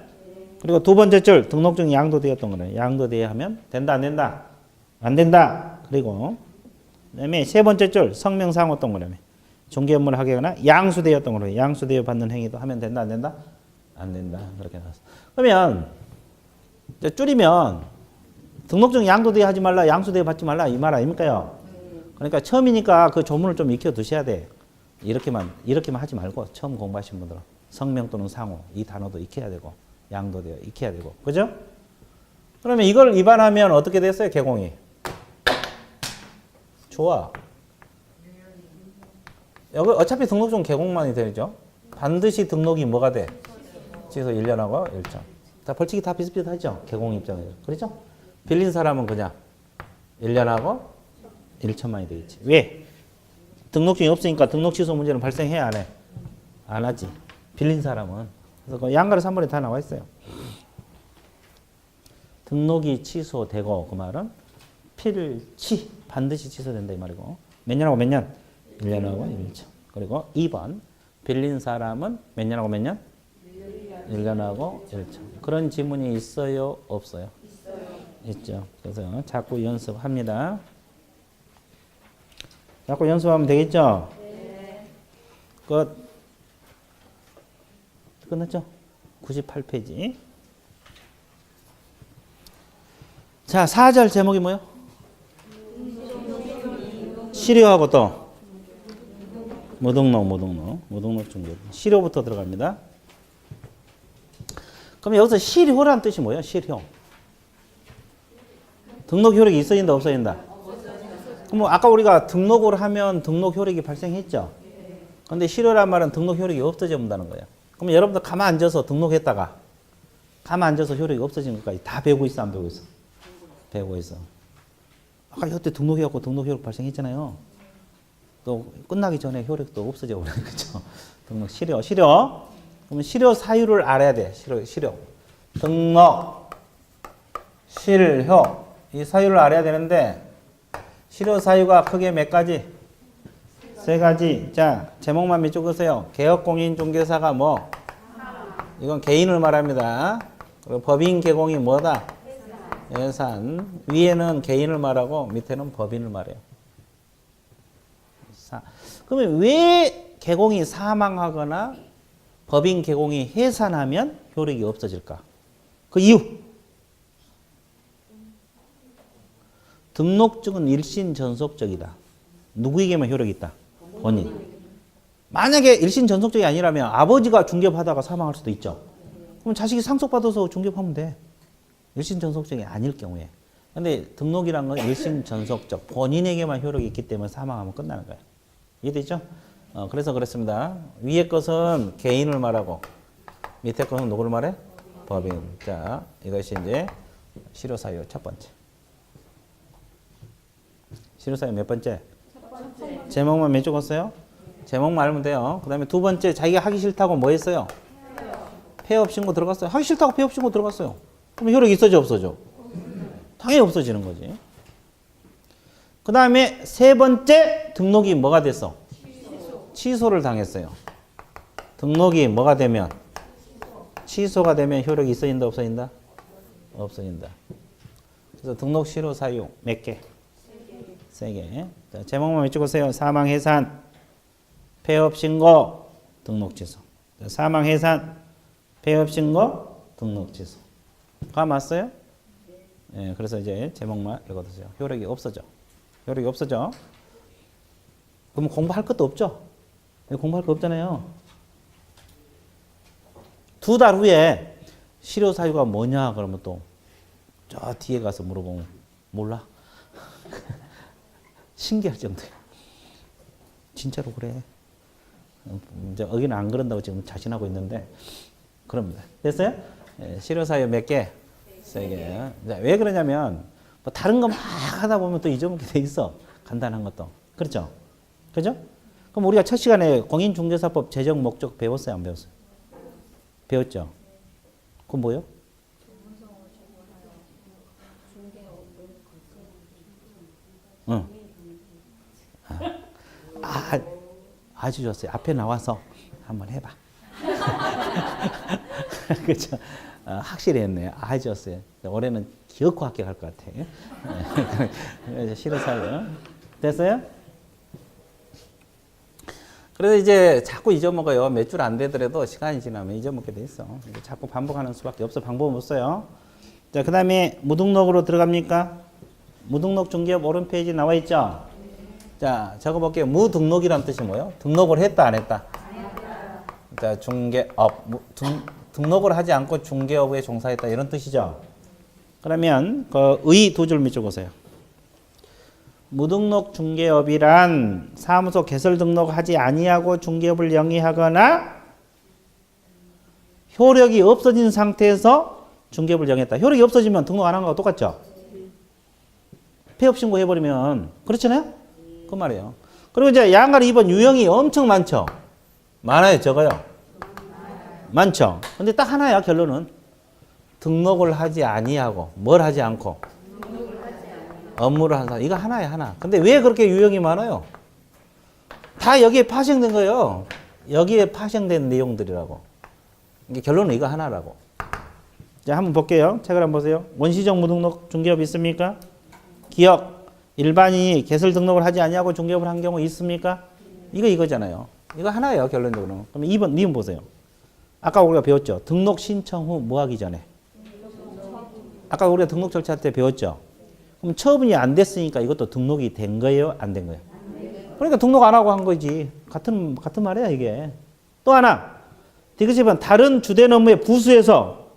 그리고 두 번째 줄 등록증 양도 대여했던 거네. 양도 대여하면 된다 안 된다? 안 된다. 그리고 그다음에 세 번째 줄 성명 상호 동그라미. 중개 업무를 하게 하거나 양수대여했던 거로 양수대여 받는 행위도 하면 된다 안 된다? 안 된다. 그렇게 나왔어. 그러면 줄이면 등록증 양도대여 하지 말라, 양수대여 받지 말라 이 말 아닙니까요? 그러니까 처음이니까 그 조문을 좀 익혀 두셔야 돼. 이렇게만 하지 말고 처음 공부하신 분들은 성명 또는 상호 이 단어도 익혀야 되고 양도대여 익혀야 되고 그죠? 그러면 이걸 위반하면 어떻게 됐어요? 개공이. 좋아. 여기 어차피 등록증 개공만이 되죠. 반드시 등록이 뭐가 돼? 취소 1년하고 1점. 다 벌칙이 다 비슷비슷하죠. 개공 입장에서. 그렇죠? 빌린 사람은 그냥 1년하고 1천만이 되겠지. 왜? 등록증이 없으니까 등록 취소 문제는 발생해 안 해? 안 하지. 빌린 사람은. 그래서 그 양가로 3번에 다 나와 있어요. 등록이 취소되고 그 말은 필치 반드시 취소된다 이 말이고. 몇 년하고 몇 년? 1년하고 1천. 그리고 2번 빌린 사람은 몇 년하고 몇 년? 1년하고 1천. 그런 지문이 있어요? 없어요? 있죠. 그래서 자꾸 연습합니다. 자꾸 연습하면 되겠죠? 끝. 끝났죠? 98페이지. 자, 4절 제목이 뭐예요? 실효하고 또 무등록 중개. 실효부터 들어갑니다. 그럼 여기서 실효라는 뜻이 뭐예요? 실효. 등록 효력이 있어야 된다, 없어야 된다? 그럼 아까 우리가 등록을 하면 등록 효력이 발생했죠? 근데 실효란 말은 등록 효력이 없어져 본다는 거예요. 그럼 여러분들 가만 앉아서 등록했다가 가만 앉아서 효력이 없어진 것까지 다 배우고 있어, 안 배우고 있어? 배우고 있어. 아까 이때 등록해갖고 등록 효력 발생했잖아요. 또 끝나기 전에 효력도 없어져 버려요. 그죠? 등록 실효. 그러면 실효 사유를 알아야 돼. 실효. 등록, 실효. 이 사유를 알아야 되는데 실효 사유가 크게 몇 가지? 세 가지. 자, 제목만 밑줄거세요. 개업공인중개사가 뭐? 이건 개인을 말합니다. 그리고 법인 개공이 뭐다? 예산. 위에는 개인을 말하고 밑에는 법인을 말해요. 그러면 왜 개공이 사망하거나 법인 개공이 해산하면 효력이 없어질까? 그 이유. 등록증은 일신전속적이다. 누구에게만 효력이 있다? 본인. 만약에 일신전속적이 아니라면 아버지가 중개하다가 사망할 수도 있죠. 그럼 자식이 상속받아서 중개하면 돼. 일신전속적이 아닐 경우에. 근데 등록이란 건 일신전속적. 본인에게만 효력이 있기 때문에 사망하면 끝나는 거예요. 이해되죠? 그래서 그렇습니다. 위에 것은 개인을 말하고 밑에 것은 누구를 말해? 법인. 자, 이것이 이제 실효사유 첫 번째. 실효사유 몇 번째? 제목만 몇 적었어요? 제목만 알면 돼요. 그 다음에 두 번째, 자기가 하기 싫다고 뭐 했어요? 폐업 신고 들어갔어요. 하기 싫다고 폐업 신고 들어갔어요. 그럼 효력이 있어져, 없어져? 당연히 없어지는 거지. 그 다음에 세 번째, 등록이 뭐가 됐어? 취소를 당했어요. 등록이 뭐가 되면? 취소가 되면 효력이 있어진다, 없어진다? 없어진다. 그래서 등록 실효 사유 몇 개? 세 개. 자, 제목만 외쳐보세요. 사망 해산, 폐업 신고, 등록 취소. 자, 사망 해산, 폐업 신고, 등록 취소. 감 왔어요? 예, 그래서 이제 제목만 읽어두세요. 효력이 없어져. 효력이 없어져. 그럼 공부할 것도 없죠? 공부할 거 없잖아요. 2달 후에 실효 사유가 뭐냐 그러면 또 저 뒤에 가서 물어보면 몰라. 신기할 정도예요. 진짜로 그래. 이제 여기는 안 그런다고 지금 자신하고 있는데 그럽니다. 됐어요? 예, 실효 사유 몇 개? 세게. 왜 그러냐면 뭐 다른 거 막 하다 보면 또 잊어먹게 돼 있어. 간단한 것도. 그렇죠? 그죠? 그럼 우리가 첫 시간에 공인중개사법 제정 목적 배웠어요? 안 배웠어요? 배웠죠? 그건 뭐예요? 응. 아주 좋았어요. 앞에 나와서 한번 해봐. 그렇죠? 확실히 했네요. 아주 좋았어요. 올해는 기어코 합격할 것 같아. 싫어서. 됐어요? 그래서 이제 자꾸 잊어먹어요. 몇 줄 안 되더라도 시간이 지나면 잊어먹게 돼 있어. 자꾸 반복하는 수밖에 없어. 방법은 없어요. 자, 그 다음에 무등록으로 들어갑니까? 무등록 중개업 오른 페이지 나와 있죠? 자, 적어볼게요. 무등록이란 뜻이 뭐예요? 등록을 했다, 안 했다? 자, 중개업. 등록을 하지 않고 중개업에 종사했다. 이런 뜻이죠? 그러면, 의 두 줄 밑줄 보세요. 무등록 중개업이란 사무소 개설 등록하지 아니하고 중개업을 영위하거나 효력이 없어진 상태에서 중개업을 정했다. 효력이 없어지면 등록 안 한 거하고 똑같죠? 폐업 신고해버리면 그렇잖아요? 그 말이에요. 그리고 이제 양갈 2번 유형이 엄청 많죠? 많아요? 적어요? 많죠? 근데 딱 하나야 결론은. 등록을 하지 아니하고 뭘 하지 않고 업무를 한 사람. 이거 하나야 하나. 근데 왜 그렇게 유형이 많아요? 다 여기에 파생된 거예요. 여기에 파생된 내용들이라고. 이게 결론은 이거 하나라고. 자, 한번 볼게요. 책을 한번 보세요. 원시적 무등록 중개업 있습니까? 기억. 일반인이 개설 등록을 하지 아니하고 중개업을 한 경우 있습니까? 이거잖아요. 이거 하나예요, 결론적으로. 그럼 2번 보세요. 아까 우리가 배웠죠? 등록 신청 후 뭐 하기 전에? 아까 우리가 등록 절차 때 배웠죠? 그럼 처분이 안 됐으니까 이것도 등록이 된 거예요? 안 된 거예요? 그러니까 등록 안 하고 한 거지. 같은 말이야, 이게. 또 하나. 디귿집은 다른 주된 업무의 부수에서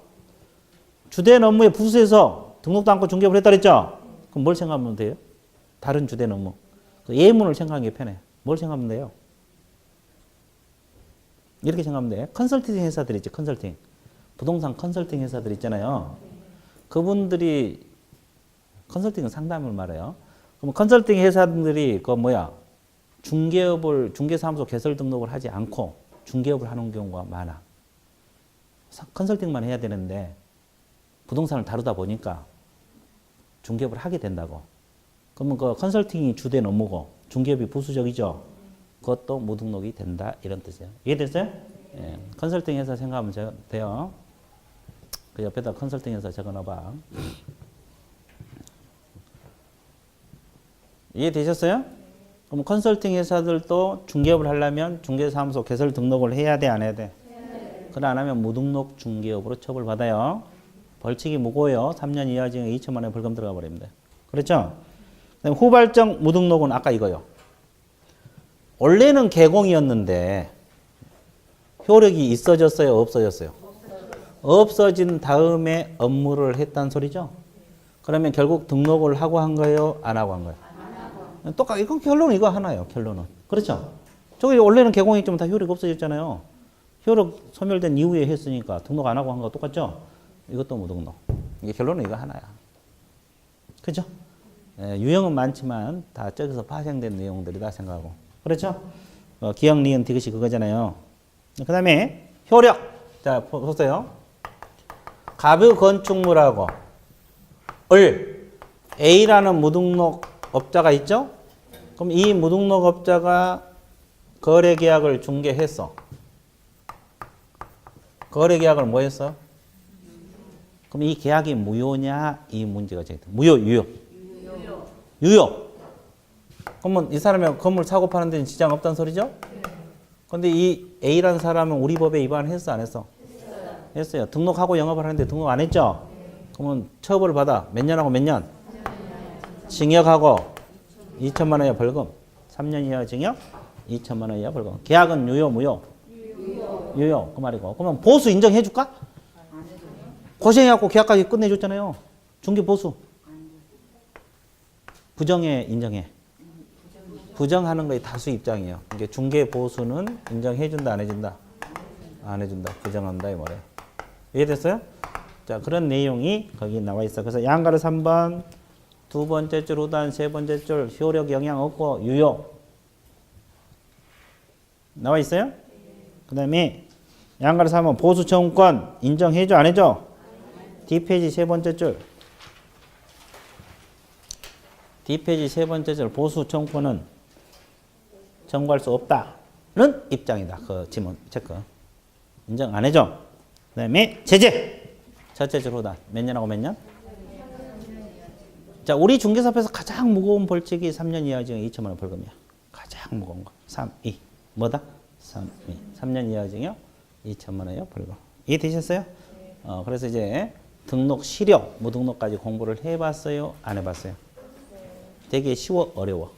등록도 않고 중개업을 했다 그랬죠? 그럼 뭘 생각하면 돼요? 다른 주된 업무. 그 예문을 생각하는 게 편해. 뭘 생각하면 돼요? 이렇게 생각하면 돼. 컨설팅 회사들 있지, 컨설팅. 부동산 컨설팅 회사들 있잖아요. 그분들이, 컨설팅은 상담을 말해요. 그럼 컨설팅 회사들이 중개사무소 개설 등록을 하지 않고 중개업을 하는 경우가 많아. 컨설팅만 해야 되는데 부동산을 다루다 보니까 중개업을 하게 된다고. 그러면 그 컨설팅이 주된 업무고 중개업이 부수적이죠. 그것도 무등록이 된다 이런 뜻이에요. 이해됐어요? 예. 컨설팅 회사 생각하면 돼요. 그 옆에다 컨설팅 회사 적어놔봐. 이해되셨어요? 그럼 컨설팅 회사들도 중개업을 하려면 중개사무소 개설 등록을 해야 돼, 안 해야 돼? 그걸 안 하면 무등록 중개업으로 처벌받아요. 벌칙이 무고해요. 3년 이하 징역 2천만 원 벌금 들어가 버립니다. 그렇죠? 그다음에 후발적 무등록은 아까 이거요. 원래는 개공이었는데 효력이 있어졌어요? 없어졌어요? 없어진 다음에 업무를 했다는 소리죠? 그러면 결국 등록을 하고 한 거예요? 안 하고 한 거예요? 이건 결론은 이거 하나예요. 결론은. 그렇죠? 저기 원래는 개공이 좀 다 효력이 없어졌잖아요. 효력 소멸된 이후에 했으니까 등록 안 하고 한 거 똑같죠? 이것도 무등록. 이게 결론은 이거 하나야. 그죠? 예, 유형은 많지만 다 저기서 파생된 내용들이다 생각하고. 그렇죠? 기억, 니은, 디귿이 그거잖아요. 그 다음에 효력. 자, 보세요. 가부 건축물하고 A라는 무등록 업자가 있죠? 그럼 이 무등록 업자가 거래계약을 중개했어. 거래계약을 뭐 했어? 그럼 이 계약이 무효냐? 이 문제가 제기돼. 무효, 유효? 유효. 그러면 이 사람이 건물 사고 파는 데는 지장 없다는 소리죠? 근데 이 A라는 사람은 우리 법에 위반했어, 안 했어? 했어요. 등록하고 영업을 하는데 등록 안 했죠? 그러면 처벌을 받아. 몇 년하고 몇 년? 징역하고 2천만 원이야 벌금. 3년 이하 징역, 2천만 원 이하 벌금. 계약은 유효, 무효? 유효. 그 말이고. 그러면 보수 인정해 줄까? 고생해갖고 계약까지 끝내줬잖아요. 중개 보수. 부정해, 인정해? 부정하는 거의 다수 입장이에요. 이게 중개 보수는 인정해 준다, 안 해준다? 안 해준다. 부정한다 이 말이에요. 이해됐어요? 자, 그런 내용이 거기 나와 있어. 그래서 양가를 3번, 두 번째 줄 후단, 세 번째 줄 효력 영향 없고 유효. 나와 있어요? 그 다음에 양가를 3번 보수 청구권 인정해줘 안 해줘? 뒷페이지 세 번째 줄. 뒷페이지 세 번째 줄 보수 청구권은 청구할 수 없다는 입장이다. 그 지문 체크. 인정 안 해줘? 그 다음에 제재. 첫째 줄 후단. 몇 년하고 몇 년? 자, 우리 중개사 앞에서 가장 무거운 벌칙이 3년 이하 징역 2천만 원 벌금이야. 가장 무거운 거. 3, 2. 뭐다? 3, 2. 3년 이하 징역 2천만 원이요 벌금. 이해되셨어요? 그래서 이제 등록 시력, 무등록까지 공부를 해봤어요? 안 해봤어요? 되게 쉬워? 어려워?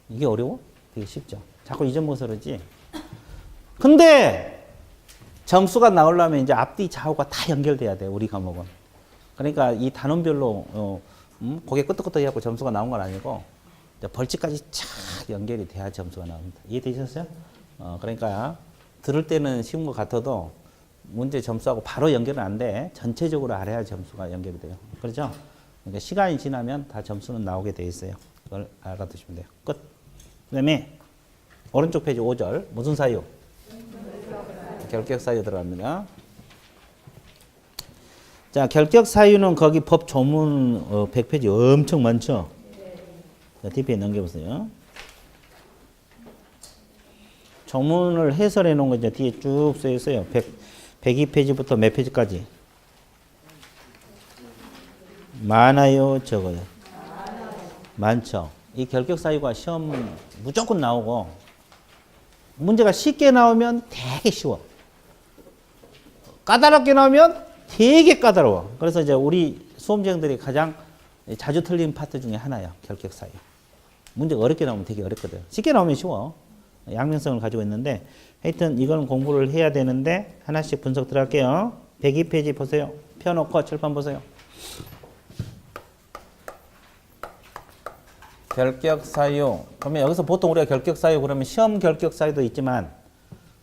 이게 어려워? 되게 쉽죠? 자꾸 잊어먹어서 그러지? 근데 점수가 나오려면 이제 앞뒤 좌우가 다 연결돼야 돼, 우리 과목은. 그러니까 이 단원별로 고개 끄덕끄덕해갖고 점수가 나온 건 아니고 이제 벌칙까지 착 연결이 돼야 점수가 나옵니다. 이해되셨어요? 그러니까 들을 때는 쉬운 것 같아도 문제 점수하고 바로 연결은 안 돼. 전체적으로 알아야 점수가 연결이 돼요. 그렇죠? 그러니까 시간이 지나면 다 점수는 나오게 돼 있어요. 그걸 알아두시면 돼요. 끝. 그 다음에 오른쪽 페이지 5절 무슨 사유? 결격 사유 들어갑니다. 자, 결격 사유는 거기 법 조문 100페이지 엄청 많죠? 자, 뒷페이지 넘겨보세요. 조문을 해설해 놓은 거 이제 뒤에 쭉 써 있어요. 102페이지부터 몇 페이지까지? 많아요, 적어요? 많죠. 이 결격 사유가 시험 무조건 나오고 문제가 쉽게 나오면 되게 쉬워. 까다롭게 나오면 되게 까다로워. 그래서 이제 우리 수험생들이 가장 자주 틀린 파트 중에 하나야. 결격 사유. 문제가 어렵게 나오면 되게 어렵거든. 쉽게 나오면 쉬워. 양면성을 가지고 있는데 하여튼 이건 공부를 해야 되는데 하나씩 분석 들어갈게요. 102페이지 보세요. 펴놓고 칠판 보세요. 결격 사유. 그러면 여기서 보통 우리가 결격 사유 그러면 시험 결격 사유도 있지만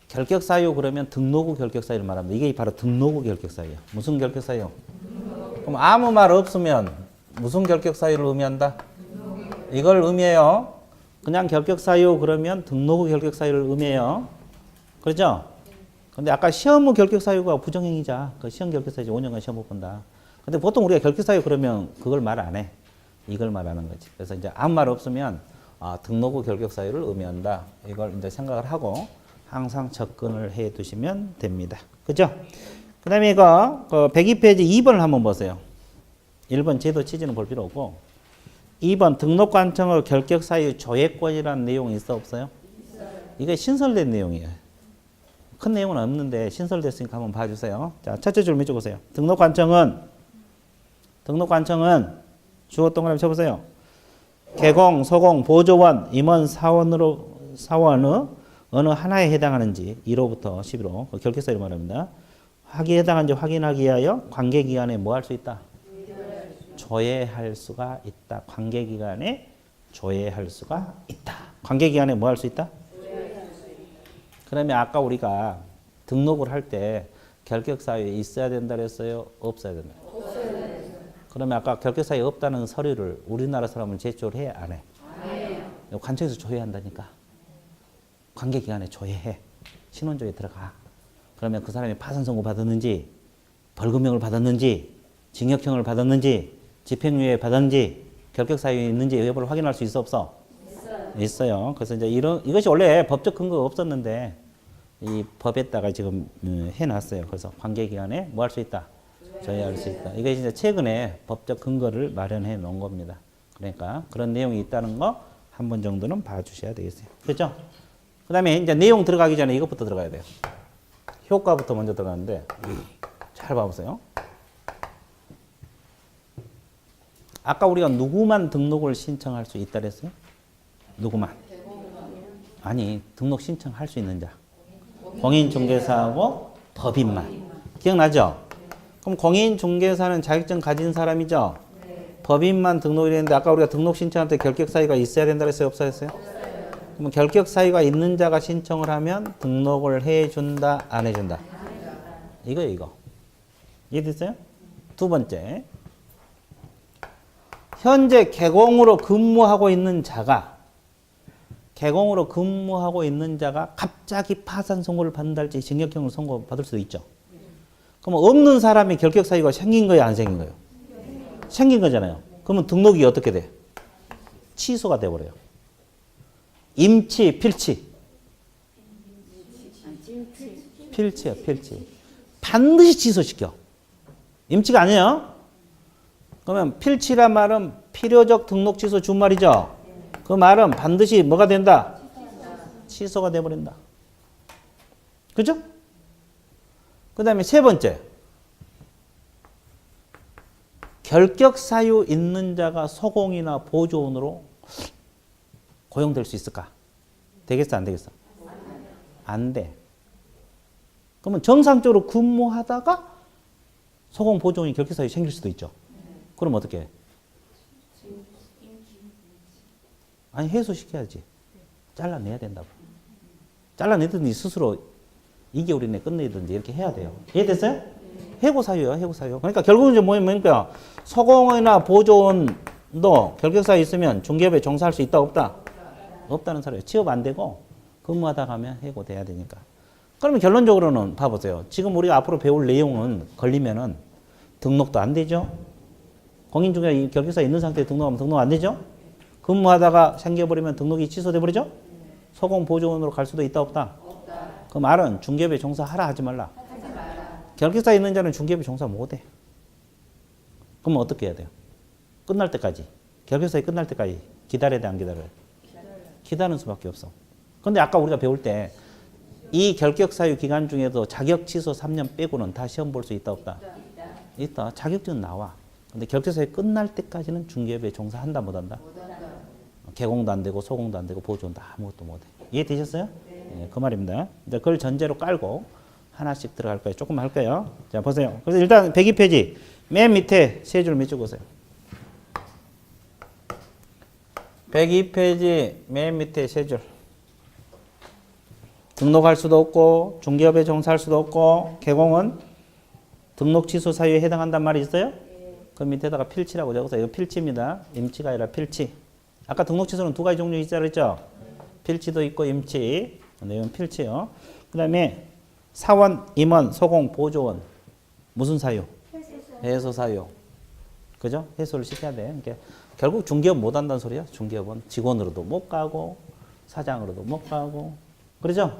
결격 사유 그러면 등록 후 결격 사유를 말합니다. 이게 바로 등록 후 결격 사유야. 무슨 결격 사유? 그럼 아무 말 없으면 무슨 결격 사유를 의미한다? 이걸 의미해요. 그냥 결격 사유 그러면 등록 후 결격 사유를 의미해요. 그렇죠? 근데 아까 시험 후 결격 사유가 부정행위자. 그 시험 결격 사유 5년간 시험 못 본다. 근데 보통 우리가 결격 사유 그러면 그걸 말 안 해. 이걸 말하는 거지. 그래서 이제 아무 말 없으면 등록 후 결격 사유를 의미한다. 이걸 이제 생각을 하고 항상 접근을 해 두시면 됩니다. 그죠? 그 다음에 이거 102페이지 2번을 한번 보세요. 1번 제도 취지는 볼 필요 없고 2번 등록관청의 결격 사유 조회권이라는 내용이 있어 없어요? 이게 신설된 내용이에요. 큰 내용은 없는데 신설됐으니까 한번 봐주세요. 자, 첫째 줄 밑줄 보세요. 등록관청은 주어 동그라미 쳐보세요. 개공, 소공, 보조원, 임원, 사원의 어느 하나에 해당하는지 1호부터 11호 결격 사유를 말합니다. 하기에 해당하는지 확인하기 위하여 관계기관에 뭐 할 수 있다? 조회할 수가 있다. 관계기관에 조회할 수가 있다. 관계기관에 뭐 할 수 있다? 그러면 아까 우리가 등록을 할 때 결격 사유에 있어야 된다 그랬어요? 없어야 된다? 그러면 아까 결격 사유 없다는 서류를 우리나라 사람은 제출해 안 해? 관청에서 조회한다니까. 관계기관에 조회해. 신원조회 들어가. 그러면 그 사람이 파산 선고 받았는지 벌금형을 받았는지 징역형을 받았는지 집행유예 받았는지 결격 사유 있는지 여부를 확인할 수 있어 없어? 있어요. 그래서 이제 이것이 원래 법적 근거가 없었는데 이 법에다가 지금 해놨어요. 그래서 관계기관에 뭐 할 수 있다? 조회할 수 있다. 이게 이제 최근에 법적 근거를 마련해 놓은 겁니다. 그러니까 그런 내용이 있다는 거 한 번 정도는 봐주셔야 되겠어요. 그렇죠? 그 다음에 이제 내용 들어가기 전에 이것부터 들어가야 돼요. 효과부터 먼저 들어가는데 잘 봐보세요. 아까 우리가 누구만 등록을 신청할 수 있다 그랬어요? 누구만? 아니, 등록 신청할 수 있는 자. 공인중개사하고 법인만. 기억나죠? 그럼 공인중개사는 자격증 가진 사람이죠? 법인만 등록이 되는데 아까 우리가 등록 신청할 때 결격 사유가 있어야 된다 그랬어요? 없어야 했어요? 그러면 결격 사유가 있는 자가 신청을 하면 등록을 해준다? 안 해준다? 이거예요, 이거. 이해됐어요? 두 번째. 현재 개공으로 근무하고 있는 자가 갑자기 파산 선고를 받는다 할지 징역형을 선고받을 수도 있죠. 그럼 없는 사람이 결격 사유가 생긴 거예요, 안 생긴 거예요? 생긴 거잖아요. 그러면 등록이 어떻게 돼? 취소가 돼버려요. 임치, 필치. 필치야, 필치. 반드시 취소시켜. 임치가 아니에요. 그러면 필치란 말은 필요적 등록 취소 준말이죠. 그 말은 반드시 뭐가 된다? 취소가 돼버린다. 그죠? 그 다음에 세 번째. 결격 사유 있는 자가 소공이나 보조원으로 고용될 수 있을까? 되겠어, 안 되겠어? 안 돼. 그러면 정상적으로 근무하다가 소공 보조원이 결격 사유 생길 수도 있죠. 그럼 어떻게 해? 아니, 해소시켜야지. 잘라내야 된다고. 잘라내든지 스스로 2개월 이내에 끝내든지 이렇게 해야 돼요. 이해됐어요? 해고 사유예요, 해고 사유. 그러니까 결국은 이제 뭡니까? 소공이나 보조원도 결격 사유 있으면 중개업에 종사할 수 있다, 없다? 없다는 소리예요. 취업 안 되고 근무하다 가면 해고돼야 되니까. 그러면 결론적으로는 봐보세요. 지금 우리가 앞으로 배울 내용은 걸리면은 등록도 안 되죠? 공인중개 결격사 있는 상태에 등록하면 등록 안 되죠? 근무하다가 생겨버리면 등록이 취소돼 버리죠? 소공 보조원으로 갈 수도 있다, 없다? 그 말은 중개업에 종사하라, 하지 말라? 결격사 있는 자는 중개업에 종사 못해. 그럼 어떻게 해야 돼요? 끝날 때까지. 결격사에 끝날 때까지 기다려야 돼, 안 기다려야 돼? 기다리는 수밖에 없어. 근데 아까 우리가 배울 때 이 결격 사유 기간 중에도 자격 취소 3년 빼고는 다 시험 볼 수 있다, 없다? 있다. 자격증은 나와. 근데 결격 사유 끝날 때까지는 중개업에 종사한다, 못한다? 개공도 안 되고 소공도 안 되고 보조원도 아무것도 못해. 이해되셨어요? 네, 그 말입니다. 이제 그걸 전제로 깔고 하나씩 들어갈 거예요. 조금만 할 거예요. 자, 보세요. 그래서 일단 102페이지 맨 밑에 세 줄 밑줄 보세요. 102페이지 맨 밑에 세 줄. 등록할 수도 없고 중개업에 종사할 수도 없고 개공은 등록 취소 사유에 해당한단 말이 있어요? 그 밑에다가 필치라고 적어서 이거 필치입니다. 임치가 아니라 필치. 아까 등록 취소는 두 가지 종류 있다고 했죠? 필치도 있고 임치. 근데 이건 필치요. 그 다음에 사원, 임원, 소공, 보조원. 무슨 사유? 해소 사유. 그죠? 해소를 시켜야 돼. 그러니까 결국 중개업 못 한다는 소리야. 중개업은 직원으로도 못 가고 사장으로도 못 가고. 그러죠?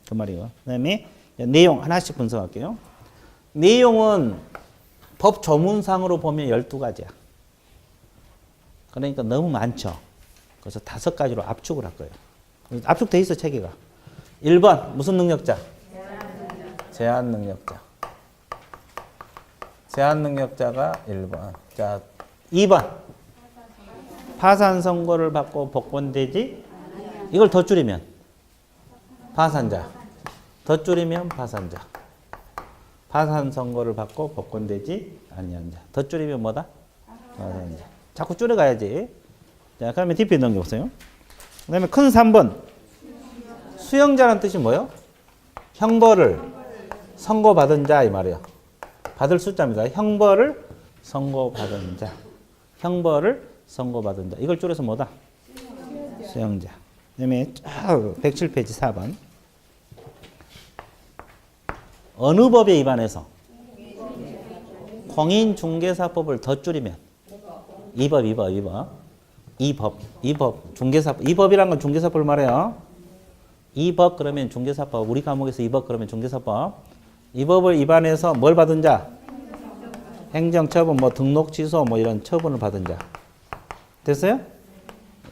그 말이에요. 그 다음에 내용 하나씩 분석할게요. 내용은 법 조문상으로 보면 12가지야. 그러니까 너무 많죠. 그래서 5가지로 압축을 할 거예요. 압축돼 있어, 체계가. 1번 무슨 능력자? 제한 능력자. 제한 능력자가 1번. 자, 2번 파산 선고를 받고 복권되지. 이걸 더 줄이면 파산자. 더 줄이면 파산자. 파산 선고를 받고 복권되지 아니한 자. 더 줄이면 뭐다? 파산자. 자꾸 줄여가야지. 자, 그러면 DP 넘겨보세요. 그 다음에 큰 3번. 수형자라는 뜻이 뭐예요? 형벌을 선고받은 자, 이 말이에요. 받을 숫자입니다. 형벌을 선고받은 자. 형벌을 선고받은 자. 이걸 줄여서 뭐다? 수형자. 그 다음에 107페이지 4번. 어느 법에 위반해서? 공인중개사법을 더 줄이면? 이 법. 중개사법. 이 법이란 건 중개사법을 말해요. 이 법 그러면 중개사법. 우리 과목에서 이 법 그러면 중개사법. 이 법을 위반해서 뭘 받은 자? 행정처분, 뭐 등록 취소, 뭐 이런 처분을 받은 자. 됐어요?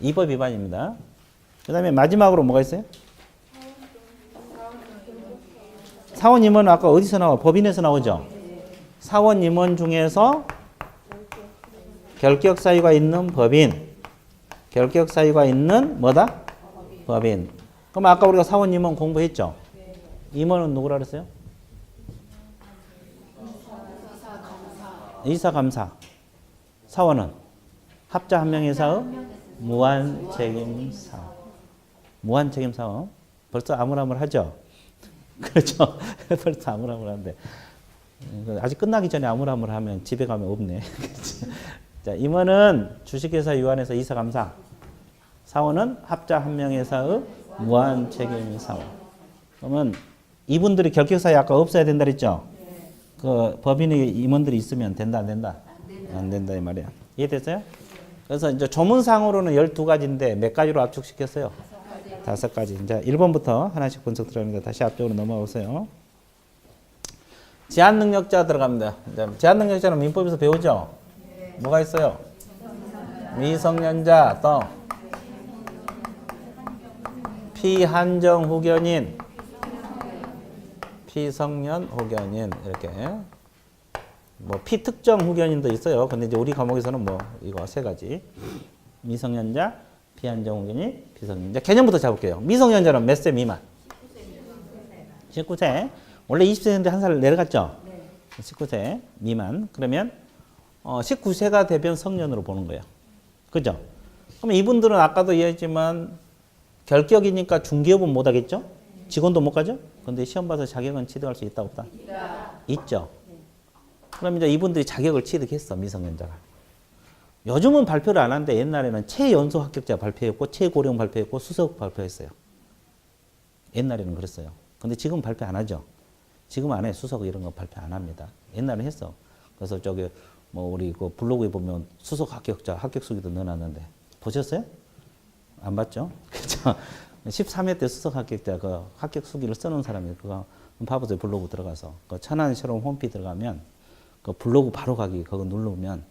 이 법 위반입니다. 그 다음에 마지막으로 뭐가 있어요? 사원 임원은 아까 어디서 나와? 법인에서 나오죠? 사원 임원 중에서 결격 사유가 있는 법인. 결격 사유가 있는 뭐다? 법인. 그럼 아까 우리가 사원 임원 공부했죠? 임원은 누구라 그랬어요? 이사 감사. 사원은 합자 한 명의 사업, 무한 책임 사업. 무한 책임 사업. 벌써 아물아물하죠? 그렇죠. 벌써 아무라물한데 아직 끝나기 전에 아무라물하면 집에 가면 없네. 자, 임원은 주식회사 유한회사 이사감사, 사원은 합자 한 명회사의 무한 책임 사원. 그러면 이분들이 결격사에 아까 없어야 된다 그랬죠? 그 법인의 임원들이 있으면 된다 안 된다? 안 된다 이 말이야. 이해됐어요? 그래서 이제 조문상으로는 12가지인데 몇 가지로 압축시켰어요? 5가지. 이제 1번부터 하나씩 분석 들어갑니다. 다시 앞쪽으로 넘어오세요. 제한능력자 들어갑니다. 제한능력자는 민법에서 배우죠? 뭐가 있어요? 미성년자, 또 피한정 후견인, 피성년 후견인 이렇게 뭐 피특정 후견인도 있어요. 근데 이제 우리 과목에서는 뭐 이거 3가지. 미성년자, 피한정 후견인, 피성년자. 개념부터 잡을게요. 미성년자는 몇 세 미만? 19세. 원래 20세인데 한 살 내려갔죠? 19세 미만. 그러면 19세가 되면 성년으로 보는 거예요. 그죠? 그러면 이분들은 아까도 이해했지만 결격이니까 중개업은 못 하겠죠? 직원도 못 가죠? 근데 시험 봐서 자격은 취득할 수 있다 없다? 있죠. 그럼 이제 이분들이 자격을 취득했어, 미성년자가. 요즘은 발표를 안 하는데 옛날에는 최연소 합격자 발표했고 최고령 발표했고 수석 발표했어요. 옛날에는 그랬어요. 근데 지금 발표 안 하죠. 지금 안 해. 수석 이런 거 발표 안 합니다. 옛날에 했어. 그래서 저기 뭐 우리 그 블로그에 보면 수석 합격자 합격 수기도 넣어놨는데 보셨어요? 안 봤죠? 그렇죠. 13회 때 수석 합격자 그 합격 수기를 써놓은 사람이 그거 봐보세요. 블로그 들어가서 그 천안 실험 홈피 들어가면 그 블로그 바로 가기 그거 누르면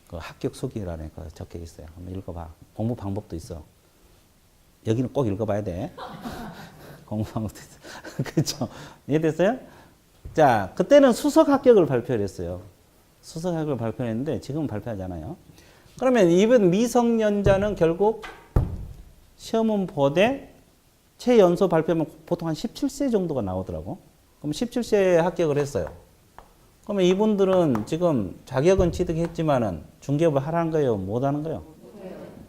그 합격 수기란에 그 적혀 있어요. 한번 읽어봐. 공부 방법도 있어. 여기는 꼭 읽어봐야 돼. 공부 방법도 있어. 그렇죠? 이해됐어요? 자, 그때는 수석 합격을 발표를 했어요. 수석 합격을 발표했는데 지금은 발표하잖아요. 그러면 이번 미성년자는 결국 시험은 보되 최연소 발표하면 보통 한 17세 정도가 나오더라고. 그럼 17세에 합격을 했어요. 그러면 이분들은 지금 자격은 취득했지만은 중개업을 하라는 거예요? 못 하는 거예요?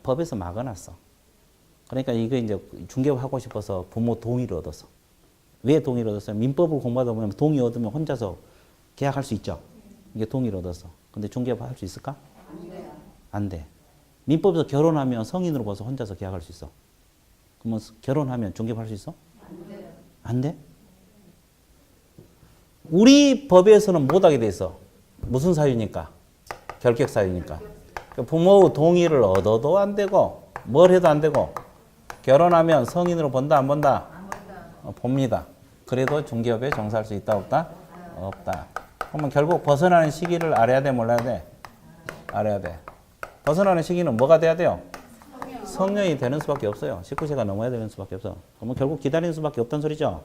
법에서 막아놨어. 그러니까 이거 이제 중개업 하고 싶어서 부모 동의를 얻었어. 왜 동의를 얻었어요? 민법을 공부하다 보면 동의 얻으면 혼자서 계약할 수 있죠. 이게 동의를 얻었어. 근데 중개업 할 수 있을까? 안 돼. 민법에서 결혼하면 성인으로 봐서 혼자서 계약할 수 있어. 그러면 결혼하면 중개업 할 수 있어? 안 돼. 우리 법에서는 못하게 돼 있어. 무슨 사유니까? 결격 사유니까. 부모 동의를 얻어도 안 되고 뭘 해도 안 되고 결혼하면 성인으로 본다 안 본다? 봅니다. 그래도 중개업에 종사할 수 있다 없다? 없다. 그러면 결국 벗어나는 시기를 알아야 돼 몰라야 돼? 알아야 돼. 벗어나는 시기는 뭐가 돼야 돼요? 성년이 되는 수밖에 없어요. 19세가 넘어야 되는 수밖에 없어. 그러면 결국 기다리는 수밖에 없다는 소리죠?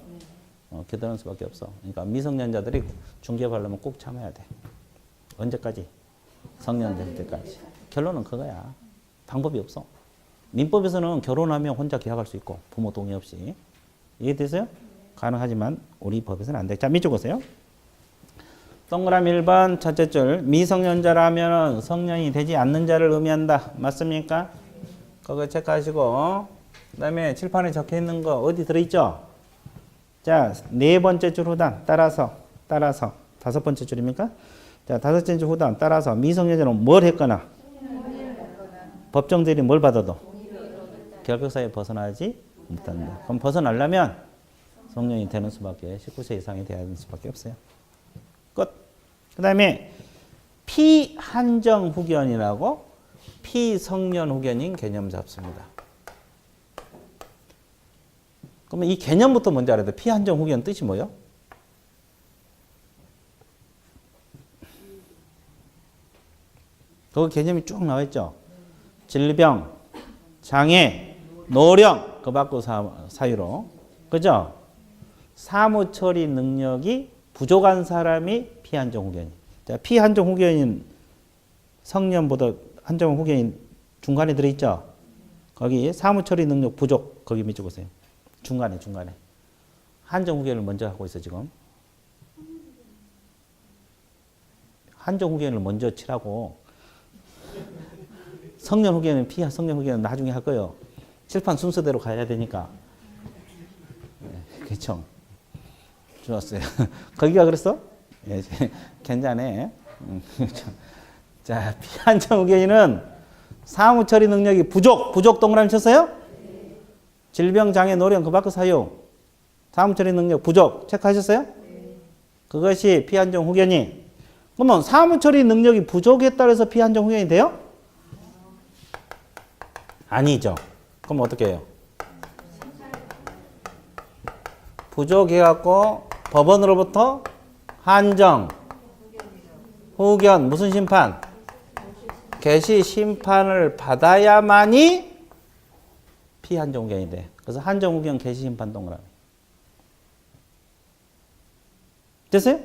기다리는 수밖에 없어. 그러니까 미성년자들이 중개업 하려면 꼭 참아야 돼. 언제까지? 성년 될 때까지. 결론은 그거야. 방법이 없어. 민법에서는 결혼하면 혼자 계약할 수 있고 부모 동의 없이. 이해되세요? 가능하지만 우리 법에서는 안 돼. 자, 밑줄 보세요. 동그라미 1번 첫째 줄 미성년자라면 성년이 되지 않는 자를 의미한다. 맞습니까? 그거 체크하시고 그 다음에 칠판에 적혀 있는 거 어디 들어있죠? 자, 네 번째 줄 후단 따라서 다섯 번째 줄입니까? 자, 다섯째 줄 후단 따라서 미성년자는 뭘 했거나 법정 대리 뭘 받아도 결격사에 벗어나지 못한다. 그럼 벗어나려면 성년이 되는 수밖에 19세 이상이 돼야 되는 수밖에 없어요. 끝. 그 다음에 피한정 후견이라고 피성년 후견인 개념 잡습니다. 그러면 이 개념부터 먼저 알아야 돼. 피한정 후견 뜻이 뭐예요? 그 개념이 쭉 나와 있죠. 질병, 장애, 노령, 그 밖으로 사유로. 그죠? 사무처리 능력이 부족한 사람이 피한정 후견인. 자, 피한정 후견인 성년보다 한정 후견인 중간에 들어있죠? 거기 사무처리 능력 부족, 거기 밑에 보세요. 중간에. 한정 후견을 먼저 하고 있어, 지금. 한정 후견을 먼저 치라고. 성년 후견은 성년 후견은 나중에 할 거예요. 칠판 순서대로 가야 되니까. 네, 그렇죠. 좋았어요. 거기가 그랬어? 예, 괜찮네. 자, 피한정 후견인은 사무 처리 능력이 부족 동그라미 쳤어요? 질병, 장애, 노령, 그 밖의 사유. 사무 처리 능력 부족 체크하셨어요? 그것이 피한정 후견인. 그러면 사무 처리 능력이 부족했다 해서 피한정 후견이 돼요? 아니죠. 그럼 어떻게 해요? 부족해갖고 법원으로부터 한정, 후견, 무슨 심판? 개시 심판을 받아야만이 피한정 후견이 돼. 그래서 한정 후견 개시 심판 동그라미. 됐어요?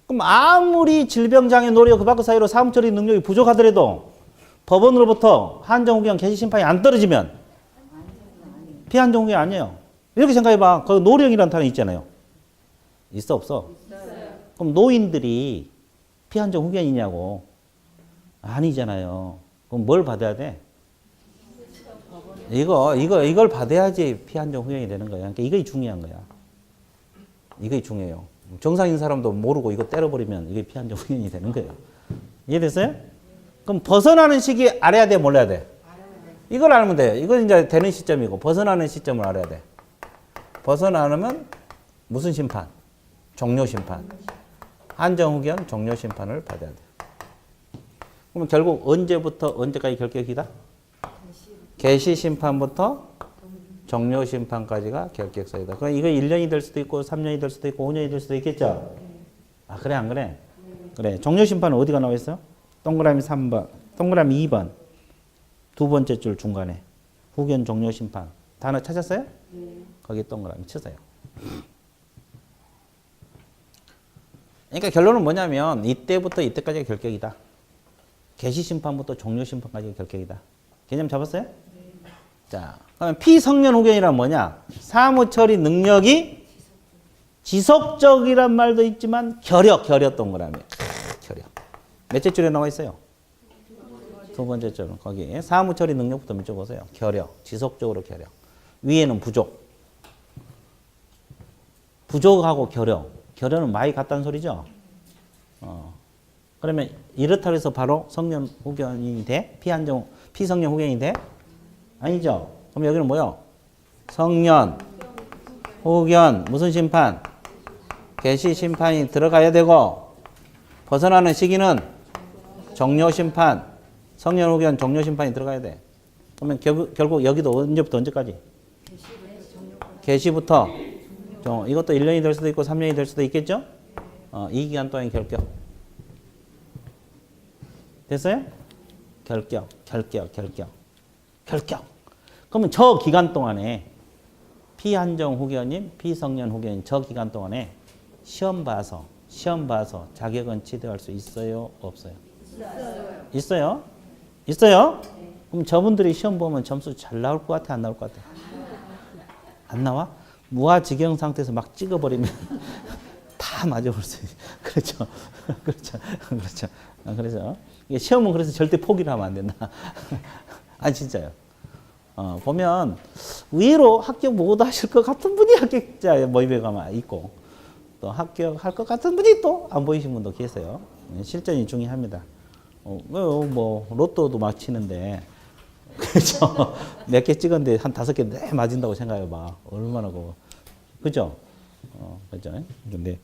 그럼 아무리 질병, 장애, 노력 그 밖의 사유로 사무 처리 능력이 부족하더라도 법원으로부터 한정 후견 개시 심판이 안 떨어지면 피한정 후견이 아니에요. 이렇게 생각해봐. 그 노령이라는 단어 있잖아요. 있어 없어? 있어요. 그럼 노인들이 피한정 후견이냐고? 아니잖아요. 그럼 뭘 받아야 돼? 이걸 받아야지 피한정 후견이 되는 거야. 그러니까 이게 중요한 거야. 이게 중요해요. 정상인 사람도 모르고 이거 때려버리면 이게 피한정 후견이 되는 거예요. 이해됐어요? 그럼 벗어나는 시기 알아야 돼, 몰라야 돼? 이걸 알면 돼요. 이건 이제 되는 시점이고 벗어나는 시점을 알아야 돼. 벗어나면 무슨 심판? 종료 심판. 한정 후견 종료 심판을 받아야 돼. 그럼 결국 언제부터 언제까지 결격이다? 개시 심판부터 종료 심판까지가 결격사유다. 그럼 이거 1년이 될 수도 있고 3년이 될 수도 있고 5년이 될 수도 있겠죠? 아, 그래 안 그래? 그래. 종료 심판은 어디가 나와 있어요? 동그라미 3번, 동그라미 2번. 두 번째 줄 중간에. 후견 종료 심판. 단어 찾았어요? 거기 동그라미 치세요. 그러니까 결론은 뭐냐면 이때부터 이때까지가 결격이다. 개시 심판부터 종료 심판까지가 결격이다. 개념 잡았어요? 자, 그러면 피성년 후견이란 뭐냐? 사무 처리 능력이 지속적이란 말도 있지만 결여 동그라미. 결여. 몇째 줄에 나와 있어요? 두 번째 줄은 거기 사무 처리 능력부터 밑줄 보세요. 결여. 지속적으로 결여. 위에는 부족. 부족하고 결여. 결여는 많이 같다는 소리죠? 그러면 이렇다고 해서 바로 성년 후견이 돼? 피성년 후견이 돼? 아니죠? 그럼 여기는 뭐요? 성년, 후견, 무슨 심판? 개시 심판이 들어가야 되고, 벗어나는 시기는 종료 심판, 성년 후견 종료 심판이 들어가야 돼. 그러면 결국 여기도 언제부터 언제까지? 개시부터. 이것도 1년이 될 수도 있고 3년이 될 수도 있겠죠? 이 기간 동안 결격. 됐어요? 결격. 그러면 저 기간 동안에 피한정 후견인, 피성년 후견인 저 기간 동안에 시험 봐서 자격은 취득할 수 있어요? 없어요? 있어요. 있어요? 그럼 저분들이 시험 보면 점수 잘 나올 것 같아? 안 나올 것 같아? 안 나와? 무아지경 상태에서 막 찍어버리면 다 맞아볼 수 있어요. 그렇죠. 그래서 시험은 그래서 절대 포기를 하면 안 된다. 아니 진짜요. 보면 의외로 합격 못 하실 것 같은 분이 합격자 모임에 가면 있고 또 합격할 것 같은 분이 또 안 보이신 분도 계세요. 실전이 중요합니다. 뭐 로또도 막 치는데 그렇죠. 몇 개 찍었는데 한 5개 내 맞은다고 생각해봐. 얼마나 그죠? 그죠? 근데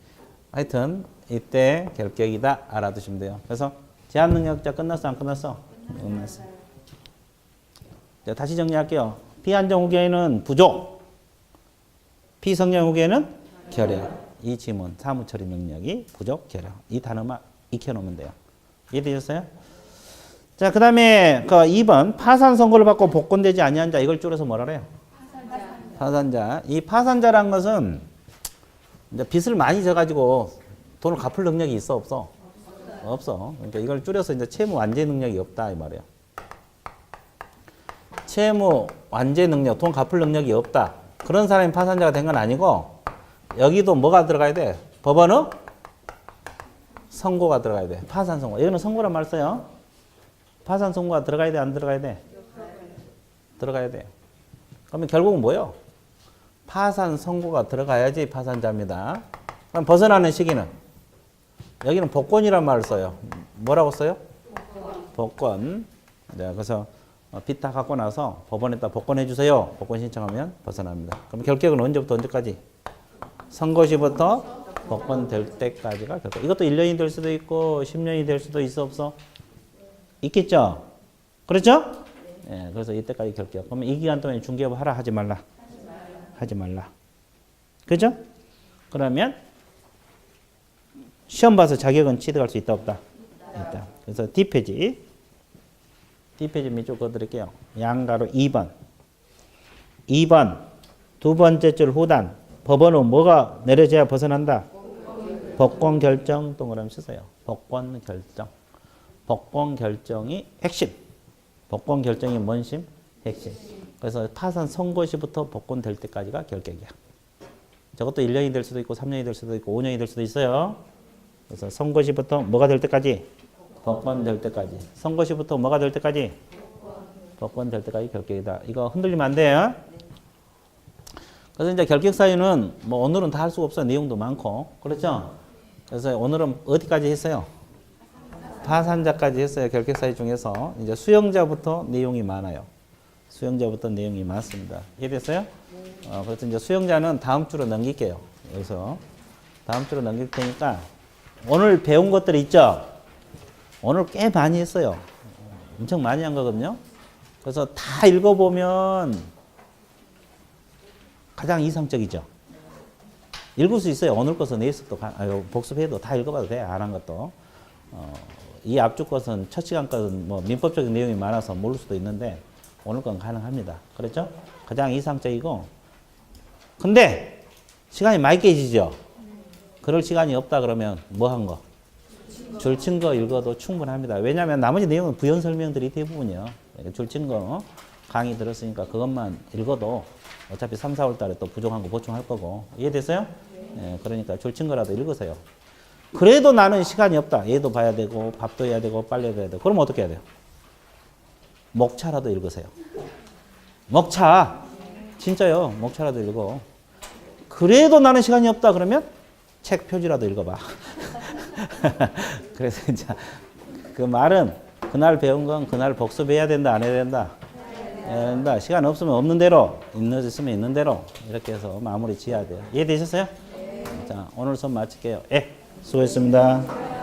하여튼 이때 결격이다 알아두시면 돼요. 그래서 제한 능력자 끝났어 안 끝났어? 끝났어. 자, 다시 정리할게요. 피한정 후견인은 부족, 피성년 후견인은 결여. 이 지문 사무처리 능력이 부족, 결여. 이 단어만 익혀놓으면 돼요. 이해되셨어요? 자, 그 다음에 그 2번 파산 선고를 받고 복권되지 아니한 자 이걸 줄여서 뭐라 그래요? 파산자. 이 파산자란 것은 이제 빚을 많이 져가지고 돈을 갚을 능력이 있어 없어? 없어. 그러니까 이걸 줄여서 이제 채무 완제 능력이 없다 이 말이에요. 채무 완제 능력, 돈 갚을 능력이 없다. 그런 사람이 파산자가 된 건 아니고 여기도 뭐가 들어가야 돼? 법원의 선고가 들어가야 돼. 파산 선고. 여기는 선고란 말 써요. 파산 선고가 들어가야 돼? 안 들어가야 돼? 들어가야 돼. 그러면 결국은 뭐예요? 파산 선고가 들어가야지 파산자입니다. 그럼 벗어나는 시기는 여기는 복권이란 말을 써요. 뭐라고 써요? 복권. 네, 그래서 빚 다 갖고 나서 법원에다 복권해 주세요. 복권 신청하면 벗어납니다. 그럼 결격은 언제부터 언제까지? 선고시부터 복권 될 때까지가 결격. 이것도 1년이 될 수도 있고 10년이 될 수도 있어 없어? 있겠죠? 그렇죠? 예, 그래서 이때까지 결격. 그러면 이 기간 동안에 중개업 하라 하지 말라. 하지 말라. 그죠? 그러면 시험 봐서 자격은 취득할 수 있다 없다? 있다. 그래서 D페이지 밑줄 그어드릴게요. 양가로 2번. 2번 두 번째 줄 후단. 법원은 뭐가 내려져야 벗어난다? 법권 결정 동그라미 쓰세요. 법권 결정. 법권 결정이 핵심. 법권 결정이 뭔 심? 핵심. 그래서 타산 선고시부터 법권 될 때까지가 결격이야. 저것도 1년이 될 수도 있고 3년이 될 수도 있고 5년이 될 수도 있어요. 그래서 선고시부터 뭐가 될 때까지? 법권 될 때까지. 선고시부터 뭐가 될 때까지? 법권 될 때까지 결격이다. 이거 흔들리면 안 돼요. 그래서 이제 결격 사유는 뭐 오늘은 다 할 수가 없어요. 내용도 많고. 그렇죠? 그래서 오늘은 어디까지 했어요? 파산자까지 했어요. 결격 사유 중에서. 이제 수용자부터 내용이 많아요. 수용자부터 내용이 많습니다. 이해됐어요? 그래서 이제 수용자는 다음 주로 넘길게요. 그래서 다음 주로 넘길 테니까 오늘 배운 것들이 있죠? 오늘 꽤 많이 했어요. 엄청 많이 한 거거든요. 그래서 다 읽어보면 가장 이상적이죠. 읽을 수 있어요. 오늘 것은 내일 것도 복습해도 다 읽어봐도 돼. 안 한 것도. 이 앞주 것은 첫 시간 것은 뭐 민법적인 내용이 많아서 모를 수도 있는데 오늘 건 가능합니다. 그렇죠? 가장 이상적이고. 근데 시간이 많이 깨지죠. 그럴 시간이 없다 그러면 뭐 한 거? 줄친 거 읽어도 충분합니다. 왜냐하면 나머지 내용은 부연 설명들이 대부분이요. 줄친 거 강의 들었으니까 그것만 읽어도 어차피 3, 4월 달에 또 부족한 거 보충할 거고. 이해됐어요? 네, 그러니까 줄친 거라도 읽으세요. 그래도 나는 시간이 없다. 얘도 봐야 되고 밥도 해야 되고 빨래도 해야 되고. 그럼 어떻게 해야 돼요? 목차라도 읽으세요. 목차. 진짜요. 목차라도 읽어. 그래도 나는 시간이 없다 그러면 책 표지라도 읽어봐. 그래서 이제 그 말은 그날 배운 건 그날 복습해야 된다 안 해야 된다? 해야 된다. 시간 없으면 없는 대로, 있는 있는 대로 이렇게 해서 마무리 지어야 돼요. 이해되셨어요? 자, 오늘 수업 마칠게요. 예, 수고했습니다.